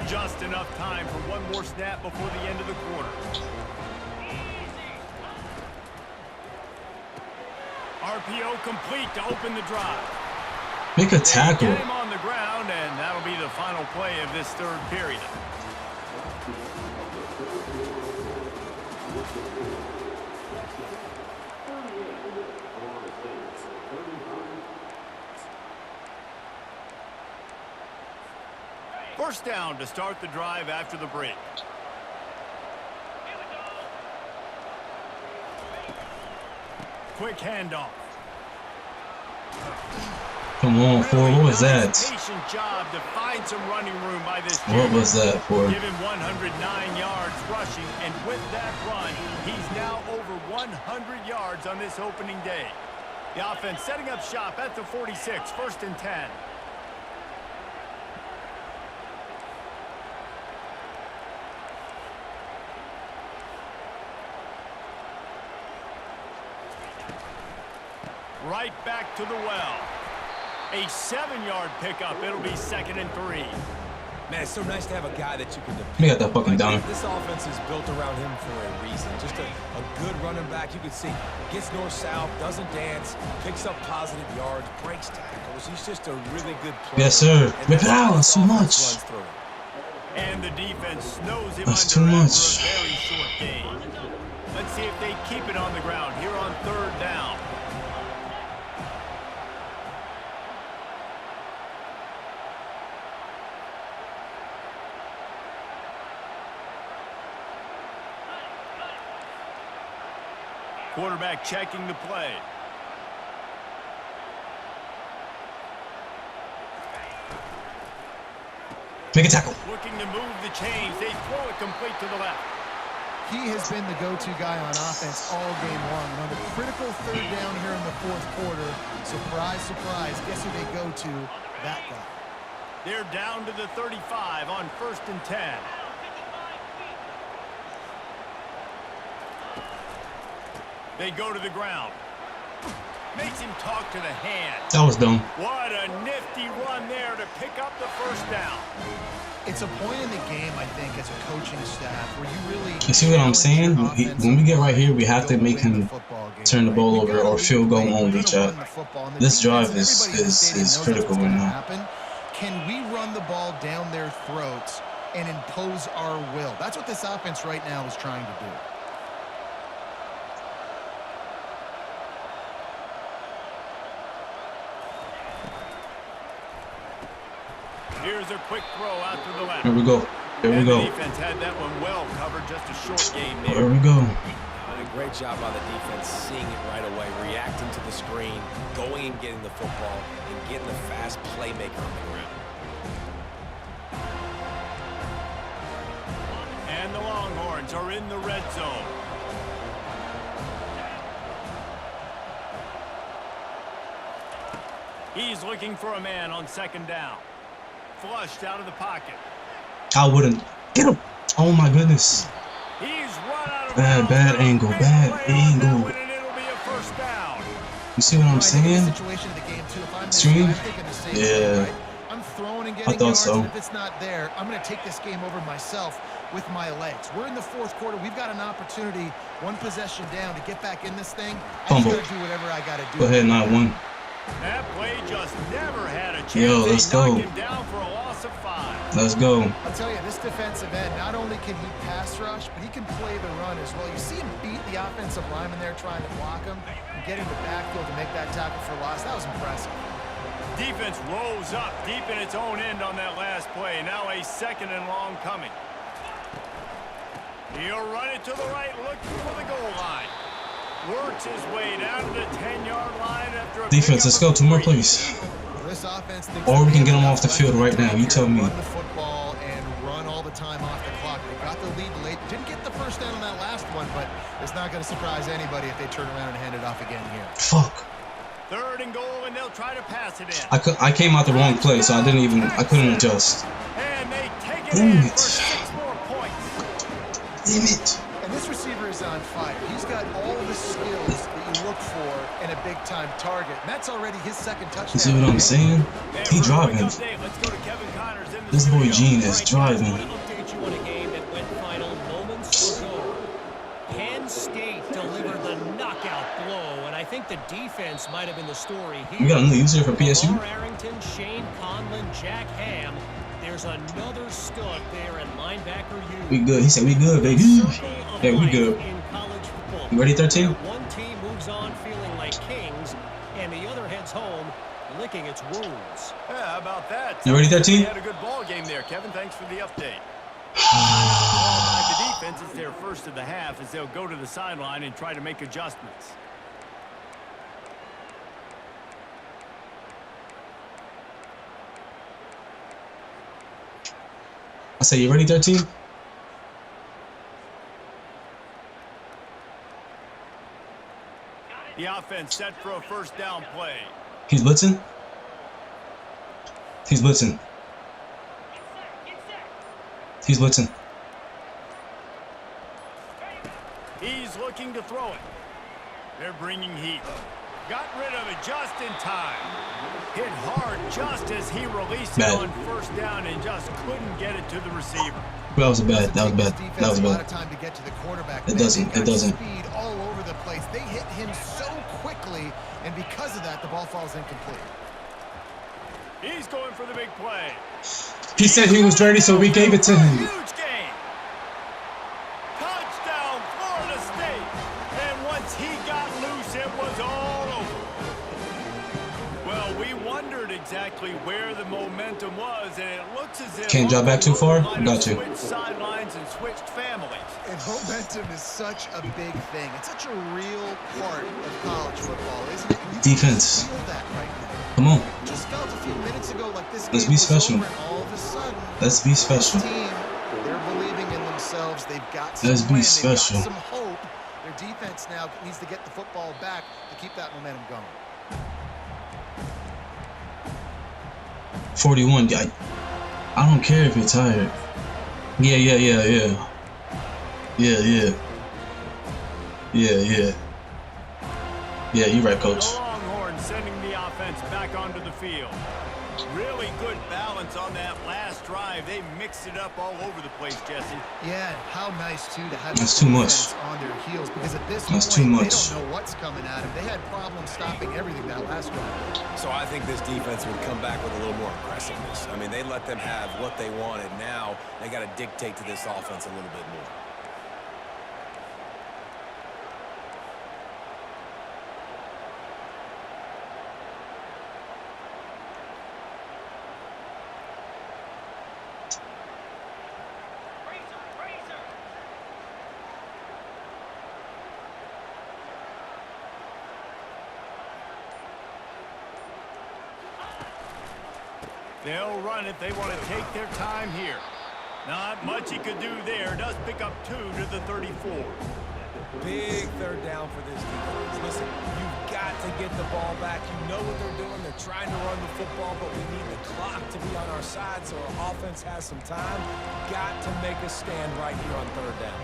Just enough time for one more snap before the end of the quarter. RPO complete to open the drive. Make a tackle. Get him on the ground, and that'll be the final play of this third period. First down to start the drive after the break. Quick handoff. Come on, Ford. What was that? Patient job to find some running room by this team. What was that, Ford? Give him 109 yards rushing, and with that run, he's now over 100 yards on this opening day. The offense setting up shop at the 46, 1st and 10. Right back to the well. A 7-yard pickup. It'll be 2nd and 3. Man, it's so nice to have a guy that you can depend on. We got that fucking down. This offense is built around him for a reason. Just a good running back. You can see gets north-south, doesn't dance, picks up positive yards, breaks tackles. He's just a really good player. Yes, sir. Rip it out. That's too much. And the defense snows him That's under too after much. a very short gain. Let's see if they keep it on the ground here on 3rd down. Quarterback checking the play. Make a tackle. Looking to move the chains. They throw it complete to the left. He has been the go-to guy on offense all game long. And on the critical 3rd down here in the 4th quarter, surprise, surprise, guess who they go to? That guy. They're down to the 35 on 1st and 10. They go to the ground. Makes him talk to the hand. That was dumb. What a nifty run there to pick up the 1st down. It's a point in the game, I think, as a coaching staff where you really... You see what I'm saying? When we get right here, we have to make him turn the ball over or field goal only, chat. This drive is critical right now. Can we run the ball down their throats and impose our will? That's what this offense right now is trying to do. Here's a quick throw out to the left. Here we go. Here we go. The defense had that one well covered. Just a short game there. Here we go. Great job by the defense, seeing it right away, reacting to the screen, going and getting the football, and getting the fast playmaker on the ground. And the Longhorns are in the red zone. He's looking for a man on second down. Flushed out of the pocket. I wouldn't. Get him. Oh, my goodness. He's run out of Bad angle. Bad angle. And it'll be a first down. You see what I'm saying? Stream? Yeah. I'm throwing and I getting thought yards, so. and if it's not there, I'm going to take this game over myself with my legs. We're in the fourth quarter. We've got an opportunity, one possession down, to get back in this thing. I Fumble. just got to do whatever I got to do. Go ahead, 9-1. That play just never had a chance. Yo, let's They knocked go. him down for a loss of 5. Let's go. I'll tell you, this defensive end, not only can he pass rush, but he can play the run as well. You see him beat the offensive lineman there trying to block him and get in the backfield to make that tackle for loss. That was impressive. Defense rose up deep in its own end on that last play. Now a second and long coming. He'll run it to the right, looking for the goal line. Works his way down to the 10-yard line after a Defense, let's go. 2 more plays. This offense thinks Or we can get them off the field right now. You tell me. Run the football and run all the time off the clock. They got the lead late. Didn't get the first down on that last one, but it's not going to surprise anybody if they turn around and hand it off again here. Fuck. 3rd and goal, and they'll try to pass it in. I came out the wrong play, so I couldn't adjust. And they take it Damn in it. for 6 more points. Damn it. And this receiver is on fire. He's got all the skills that you look for in a big-time target. And that's already his second touchdown. You see what I'm saying? And He for a driving. quick update, let's go to Kevin Connors in the This boy studio. Gene is I driving. want to update you on a game that went final moments ago. Penn State delivered the knockout blow, and I think the defense might have been the story here. We got a new user for PSU. Lamar Arrington, Shane Conlon, Jack Ham. There's another stud there at linebacker U. We good. He said we good, baby. Yeah, we good. In college football. You ready, 13? One team moves on feeling like kings, and the other heads home licking its wounds. Yeah, how about that? You ready, 13? We had a good ball game there, Kevin. Thanks for the update. The defense is their first of the half as they'll go to the sideline and try to make adjustments. I say, you ready, 13? The offense set for a first down play. He's blitzing. He's blitzing. He's blitzing. He's looking to throw it. They're bringing heat. Got rid of it just in time. Hit hard just as he released it on first down and just couldn't get it to the receiver. That was bad. That was bad. That was A lot bad. of time to get to the quarterback. It doesn't. It doesn't. Speed all over the place. They hit him so quickly, and because of that, the ball falls incomplete. He's going for the big play. He said he was ready, so we gave it to him. Huge game. Touchdown, Florida State. And once he got loose, it was all over. Well, we wondered exactly where the momentum was, and it looks as if Can't drop back too far? Got you. switched sidelines and switched families. And momentum is such a big thing. It's such a real part of college football, isn't it? And you Defense. can feel that right now. Come on. Just felt a few minutes ago like this Let's game be was special. over, and all of a sudden, Let's be special. this team, they're believing in themselves. They've got some Let's be win, special. They've got some hope. Their defense now needs to get the football back to keep that momentum going. 41. I don't care if you're tired. Yeah. Yeah, you're right, coach. The Longhorns sending the offense back onto the field. Really good balance on that last drive. They mixed it up all over the place, Jesse. Yeah, how nice, too, to have That's the too defense much. on their heels, because at this That's point, too they much. don't know what's coming at them. They had problems stopping everything that last drive. So I think this defense would come back with a little more aggressiveness. I mean, they let them have what they wanted. Now they got to dictate to this offense a little bit more. They'll run it. They want to take their time here. Not much he could do there. Does pick up 2 to the 34. Big third down for this defense. Listen, you've got to get the ball back. You know what they're doing. They're trying to run the football, but we need the clock to be on our side so our offense has some time. Got to make a stand right here on third down.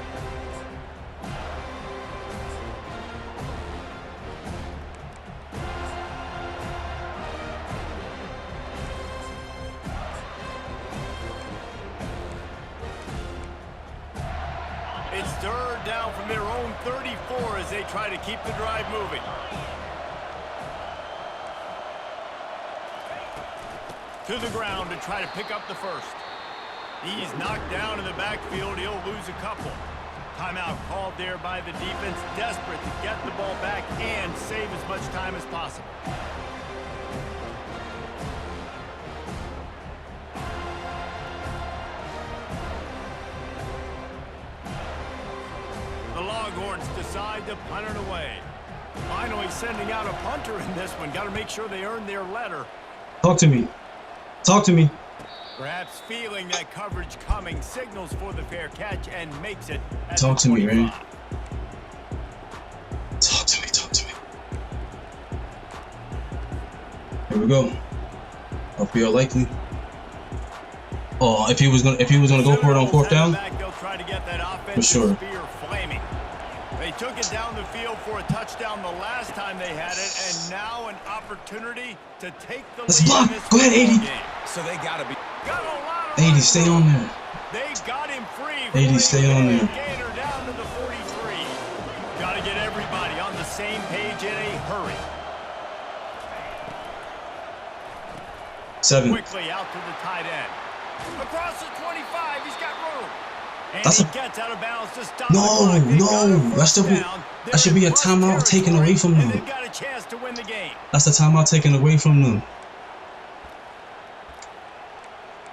It's third down from their own 34 as they try to keep the drive moving. To the ground to try to pick up the first. He's knocked down in the backfield. He'll lose a couple. Timeout called there by the defense, desperate to get the ball back and save as much time as possible. The Longhorns decide to punt it away. Finally sending out a punter in this one. Got to make sure they earn their letter. Talk to me. Talk to me. Perhaps feeling that coverage coming, signals for the fair catch and makes it. Talk to me, man. Talk to me. Talk to me. Here we go. LPL likely. Oh, if he was gonna go for it on fourth down, for sure. They took it down the field for a touchdown the last time they had it, and now an opportunity to take the Let's lead block. in this Go ahead, 80. game. So they got to be. 80, stay on there. They got him free. 80, stay on there. Gainer down to the 43. Got to get everybody on the same page in a hurry. 7. Quickly out to the tight end. Across the 25, he's got room. And That's he a gets out of bounds to stop no. That That should be a timeout taken away from them. They've got a chance to win the game. That's a timeout taken away from them.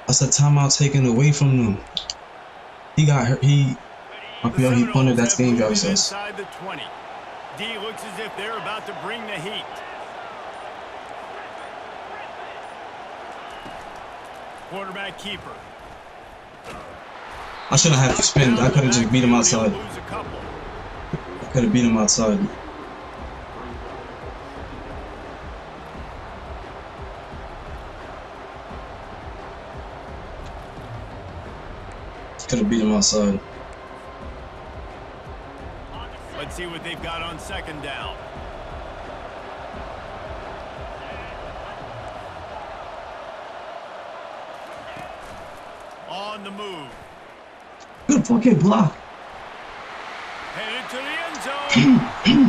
That's a timeout taken away from them. He got hurt. He punted that game drives us. Inside the 20. D looks as if they're about to bring the heat. Quarterback keeper. I shouldn't have to spin. I could have just beat him outside. I could have beat him outside. Could have beat him outside. Let's see what they've got on second down. On the move. Good fucking block. Headed to the end zone.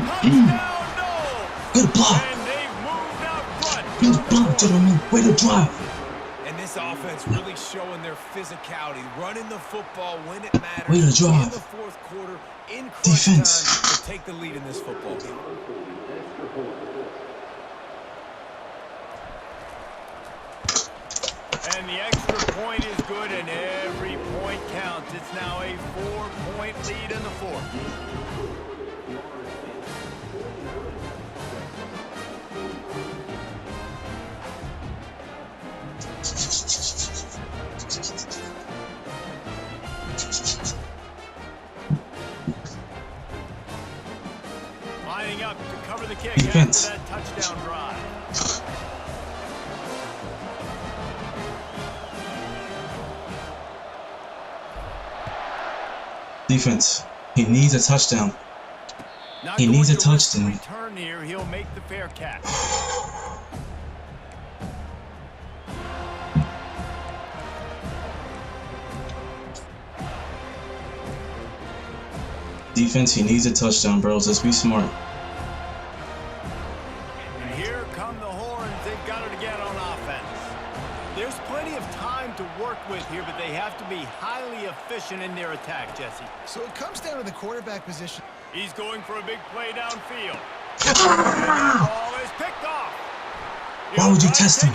Touchdown, no. Good block. And they've moved out front. Good block, gentlemen. Way to drive. And this offense really showing their physicality, running the football when it matters. Way to drive. In the fourth quarter, in crunch Defense. time to take the lead in this football game. And the extra point is good, and every point counts. It's now a 4-point lead in the fourth. Lining up to cover the kick Defense. after that touchdown drive. Defense. He needs a touchdown. Not He going needs a to risk the touchdown. return here. He'll make the fair catch. Defense, he needs a touchdown, bros. Let's be smart. And here come the horns. They've got it again on offense. There's plenty of time to work with here, but they have to be highly efficient in their attack, Jesse. So it comes down to the quarterback position. He's going for a big play downfield. And the ball is picked off. Why would you test him?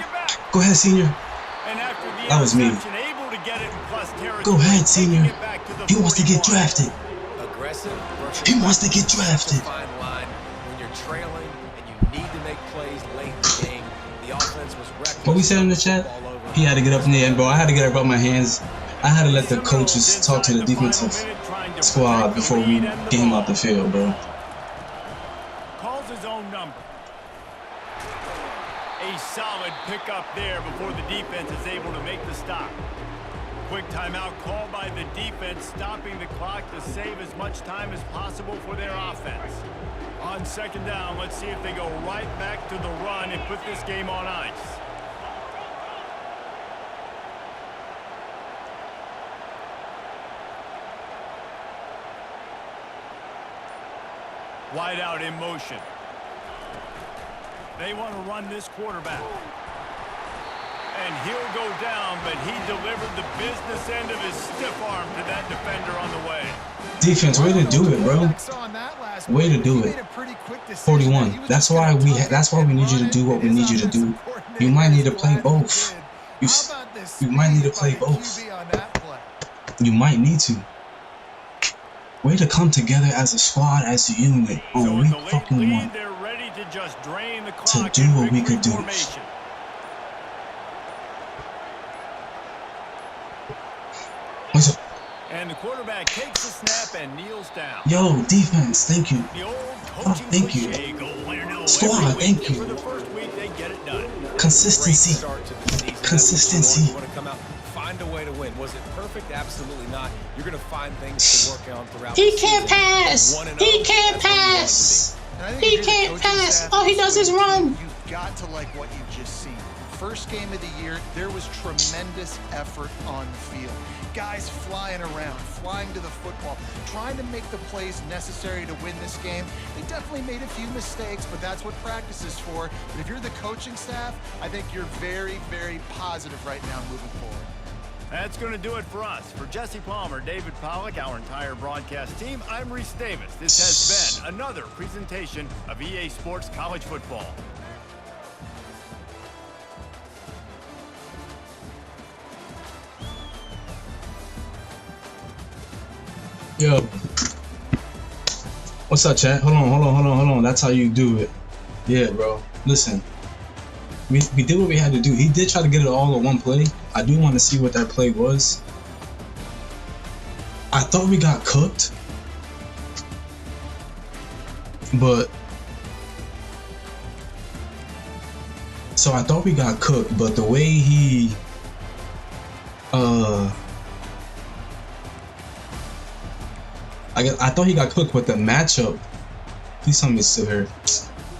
Go ahead, senior. And after the That was me. interception, able to get it in plus territory, Go ahead, senior. taking it back to the He wants to get 41. drafted. Aggressive versus He wants to get drafted. Fine line when you're trailing and you need to make plays late in the game. The offense was reckless. What we said in the chat? All over He had to get up in the end, bro. I had to get up on my hands. I had to let the coaches talk to the defensive squad before we get him out the field, bro. Calls his own number. A solid pickup there before the defense is able to make the stop. Quick timeout called by the defense, stopping the clock to save as much time as possible for their offense. On second down, let's see if they go right back to the run and put this game on ice. Wide out in motion. They want to run this quarterback. And he'll go down, but he delivered the business end of his stiff arm to that defender on the way. Defense, way to do it, bro. Way to do it. 41. That's why we need you to do what we need you to do. You might need to play both. You might need to play both. You might need to. Way to come together as a squad, as a unit on week fucking 1 to do what we could do. What's up? And the quarterback takes the snap and kneels down. Yo, defense, thank you. Thank you. Squad, thank you. Consistency. Consistency. Find a way to win. Was it perfect? Absolutely not. You're going to find things to work on throughout. He can't pass. He can't pass. He can't pass. All he does is run. You've got to like what you've just seen. First game of the year, there was tremendous effort on the field. Guys flying around, flying to the football, trying to make the plays necessary to win this game. They definitely made a few mistakes, but that's what practice is for. But if you're the coaching staff, I think you're very, very positive right now moving forward. That's going to do it for us. For Jesse Palmer, David Pollack, our entire broadcast team, I'm Reese Davis. This has been another presentation of EA Sports College Football. Yo. What's up, chat? Hold on. That's how you do it. Yeah, bro. Listen. We did what we had to do. He did try to get it all in one play. I do want to see what that play was. I thought we got cooked. But the way he I thought he got cooked with the matchup. Please tell me it's still here.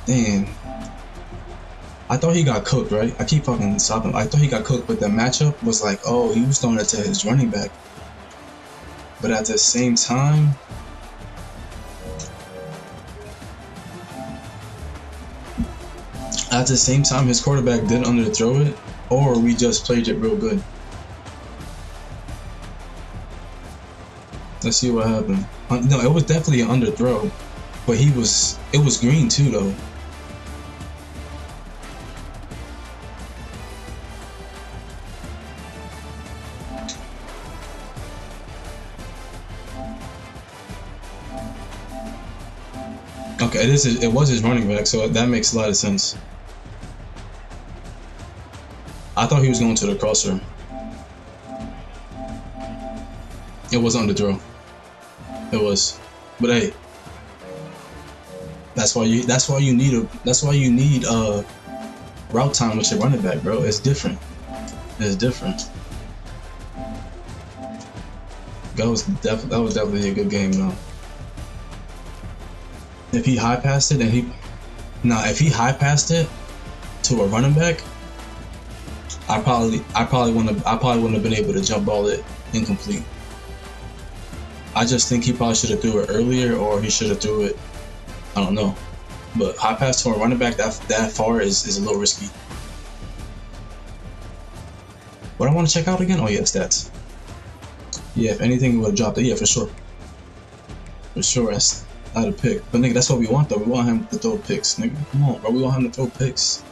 Damn. I thought he got cooked, right? I keep fucking stopping. I thought he got cooked, but the matchup was like, oh, he was throwing it to his running back. But at the same time, his quarterback didn't underthrow it, or we just played it real good. Let's see what happened. No, it was definitely an underthrow, but it was green too, though. Okay, it was his running back, so that makes a lot of sense. I thought he was going to the crosser. It was underthrow. It was, but hey, that's why you need route time with your running back, bro. It's different. It's different. That was definitely a good game, though. If he high passed it, if he high passed it to a running back, I probably wouldn't have been able to jump ball it incomplete. I just think he probably should have threw it earlier, or he should have threw it, I don't know. But high pass to a running back that far is a little risky. What I want to check out again? Oh yeah, stats. Yeah, if anything, we would have dropped it. Yeah, for sure. For sure, that's not a pick. But nigga, that's what we want though. We want him to throw picks, nigga. Come on, bro. We want him to throw picks.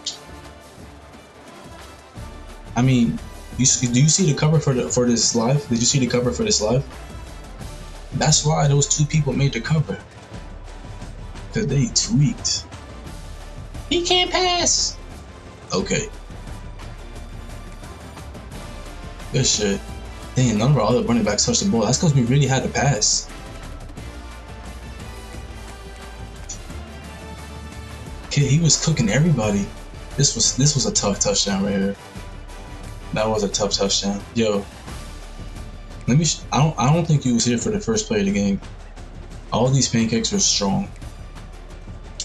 I mean, do you see the cover for this live? Did you see the cover for this live? That's why those two people made the cover. Cause they tweaked. He can't pass. Okay. Good shit. Damn, none of our other running backs touched the ball. That's because we really had to pass. Kid, he was cooking everybody. This was a tough touchdown right here. That was a tough touchdown. Yo, let me. I don't think he was here for the first play of the game. All these pancakes are strong.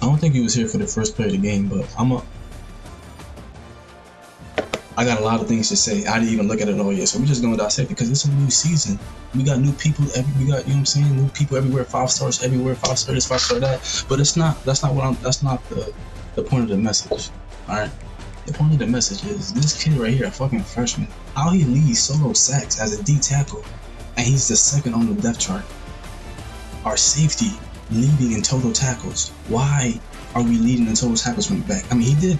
I don't think he was here for the first play of the game, but I got a lot of things to say. I didn't even look at it all yet, so we're just gonna dissect it because it's a new season. We got new people. We got, you know what I'm saying, new people everywhere. 5 stars everywhere. 5 star this, 5 star that. But it's not. That's not the point of the message. All right. The point of the message is this kid right here, a fucking freshman. How he leads solo sacks as a D tackle, and he's the second on the depth chart. Our safety leading in total tackles. Why are we leading in total tackles from the back? I mean, he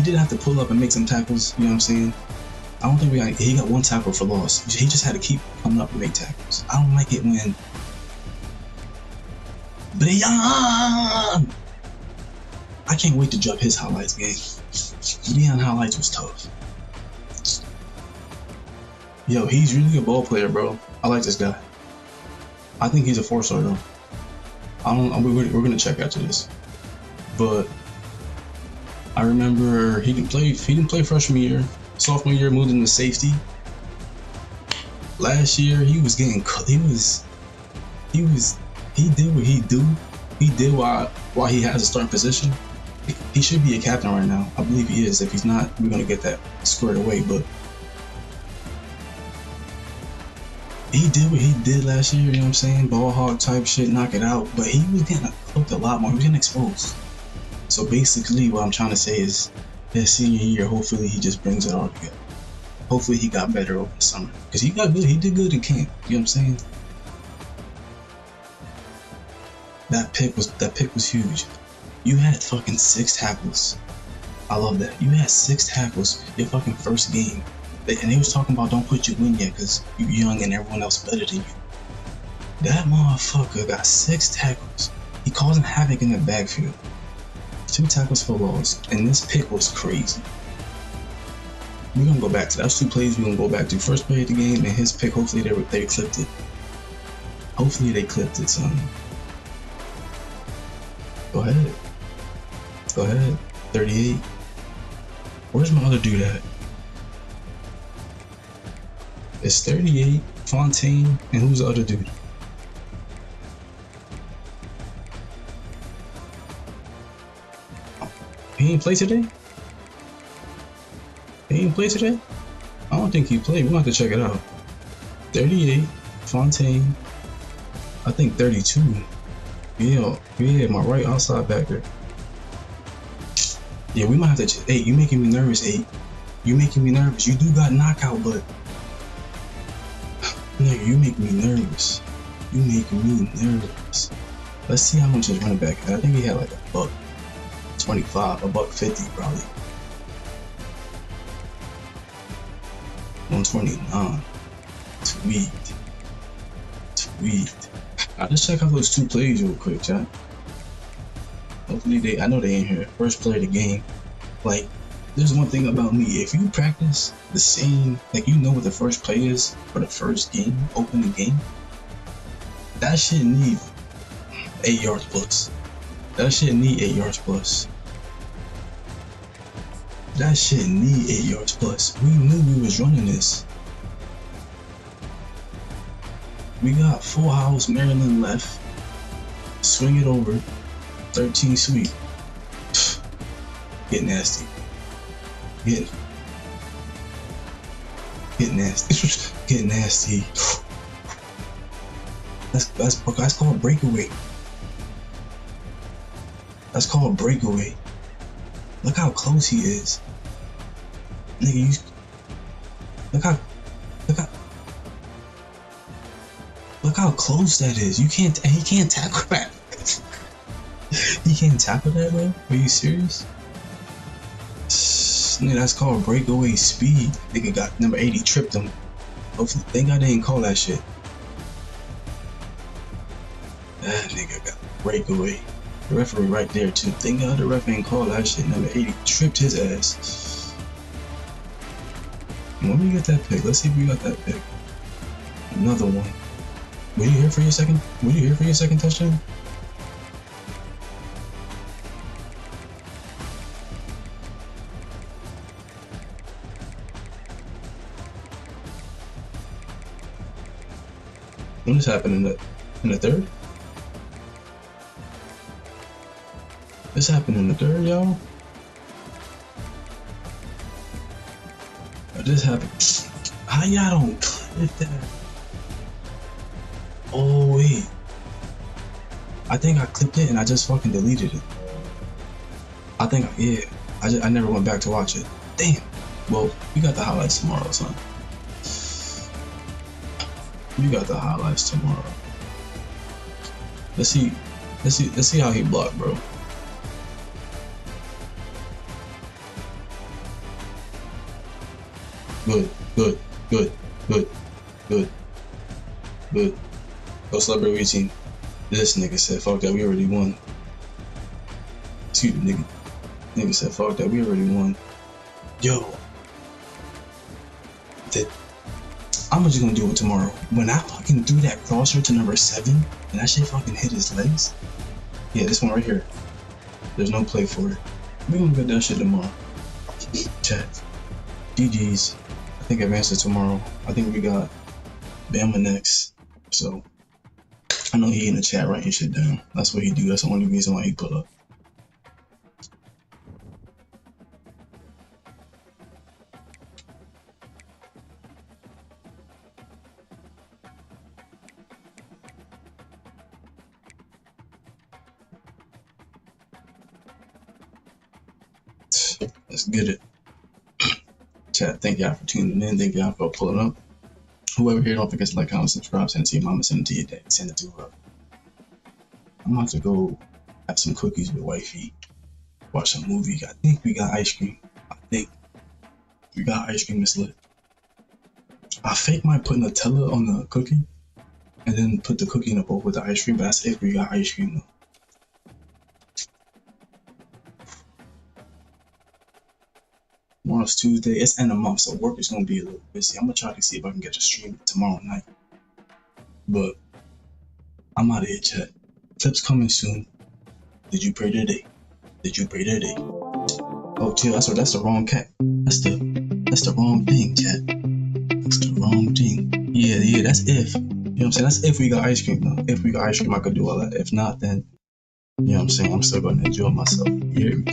did have to pull up and make some tackles. You know what I'm saying? I don't think he got 1 tackle for loss. He just had to keep coming up and make tackles. I don't like it when I can't wait to drop his highlights game. Leon highlights was tough. Yo, he's really a ball player, bro. I like this guy. I think he's a 4-star though. We're gonna check after this. But I remember he didn't play freshman year. Sophomore year moved into safety. Last year he was getting he did what he do. He did why he has a starting position. He should be a captain right now. I believe he is. If he's not, we're gonna get that squared away. But he did what he did last year, you know what I'm saying? Ball hog type shit, knock it out. But he was getting cooked a lot more. He was getting exposed. So basically what I'm trying to say is his senior year, hopefully he just brings it all together. Hopefully he got better over the summer. Because he got good. He did good in camp. You know what I'm saying? That pick was huge. You had fucking 6 tackles. I love that. You had 6 tackles your fucking first game. And they was talking about don't put you in yet because you're young and everyone else better than you. That motherfucker got 6 tackles. He causing havoc in the backfield. 2 tackles for loss. And this pick was crazy. We're gonna go back to those 2 plays. We're gonna go back to first play of the game and his pick. Hopefully they clipped it. Hopefully they clipped it, son. Go ahead. Go ahead. 38. Where's my other dude at? It's 38, Fontaine, and who's the other dude? He didn't play today? He didn't play today? I don't think he played. We're gonna have to check it out. 38, Fontaine. I think 32. Yeah, my right outside backer. Yeah, we might have to. Hey, you making me nervous, 8. You making me nervous. You do got knockout, but nigga, you make me nervous. You making me nervous. Let's see how much his running back had. I think he had like $125, $150 probably. 129. Tweet. Let's check out those 2 plays real quick, chat. Hopefully I know they ain't here. First play of the game. Like, there's one thing about me. If you practice the same, like you know what the first play is for the first game, opening game, that shit need 8 yards plus. That shit need 8 yards plus. That shit need 8 yards plus. We knew we was running this. We got full house Maryland left. Swing it over. 13 sweet. Get nasty. Get nasty. Get nasty. That's called breakaway. That's called breakaway. Look how close he is. Nigga, look how close that is. He can't tackle that. He can't tackle that, bro? Are you serious? Nigga, that's called breakaway speed. Nigga got number 80, tripped him. Hopefully, thank God they didn't call that shit. That nigga got breakaway. The referee right there too. Thank God the ref ain't call that shit. Number 80 tripped his ass. When we get that pick, let's see if we got that pick. Another one. Were you here for your second? Were you here for your second touchdown? When this happened in the third? This happened in the third, y'all. This happened. How y'all don't clip that? Oh wait, I think I clipped it and I just fucking deleted it. I think I never went back to watch it. Damn. Well, we got the highlights tomorrow, son. We got the highlights tomorrow. Let's see how he blocked, bro. Good. Go celebrate your team. This nigga said, fuck that, we already won. Excuse me, nigga. Nigga said, fuck that, we already won. Yo. I'm just gonna do it tomorrow. When I fucking threw that crosser to number 7, and that shit fucking hit his legs. Yeah, this one right here. There's no play for it. We gonna get that shit tomorrow. Chat. GG's. I think advances tomorrow. I think we got Bama next. So I know he in the chat writing shit down. That's what he do. That's the only reason why he put up. Let's get it. Chat, thank y'all for tuning in. Thank y'all for pulling up. Whoever here, don't forget to like, comment, subscribe, send it to your mama, send it to your dad, send it to her. I'm about to go have some cookies with wifey, watch some movie. I think we got ice cream. I think we got ice cream that's lit. I fake might put Nutella on the cookie and then put the cookie in the bowl with the ice cream, but that's if we got ice cream though. Tomorrow's Tuesday. It's end of month, so work is gonna be a little busy. I'm gonna try to see if I can get a stream tomorrow night. But I'm out of here, chat. Clips coming soon. Did you pray today? Did you pray today? Oh, chill. That's the wrong cat. That's the wrong thing, chat. That's the wrong thing. Yeah. That's if. You know what I'm saying? That's if we got ice cream though. If we got ice cream, I could do all that. If not, then you know what I'm saying. I'm still gonna enjoy myself. You hear me?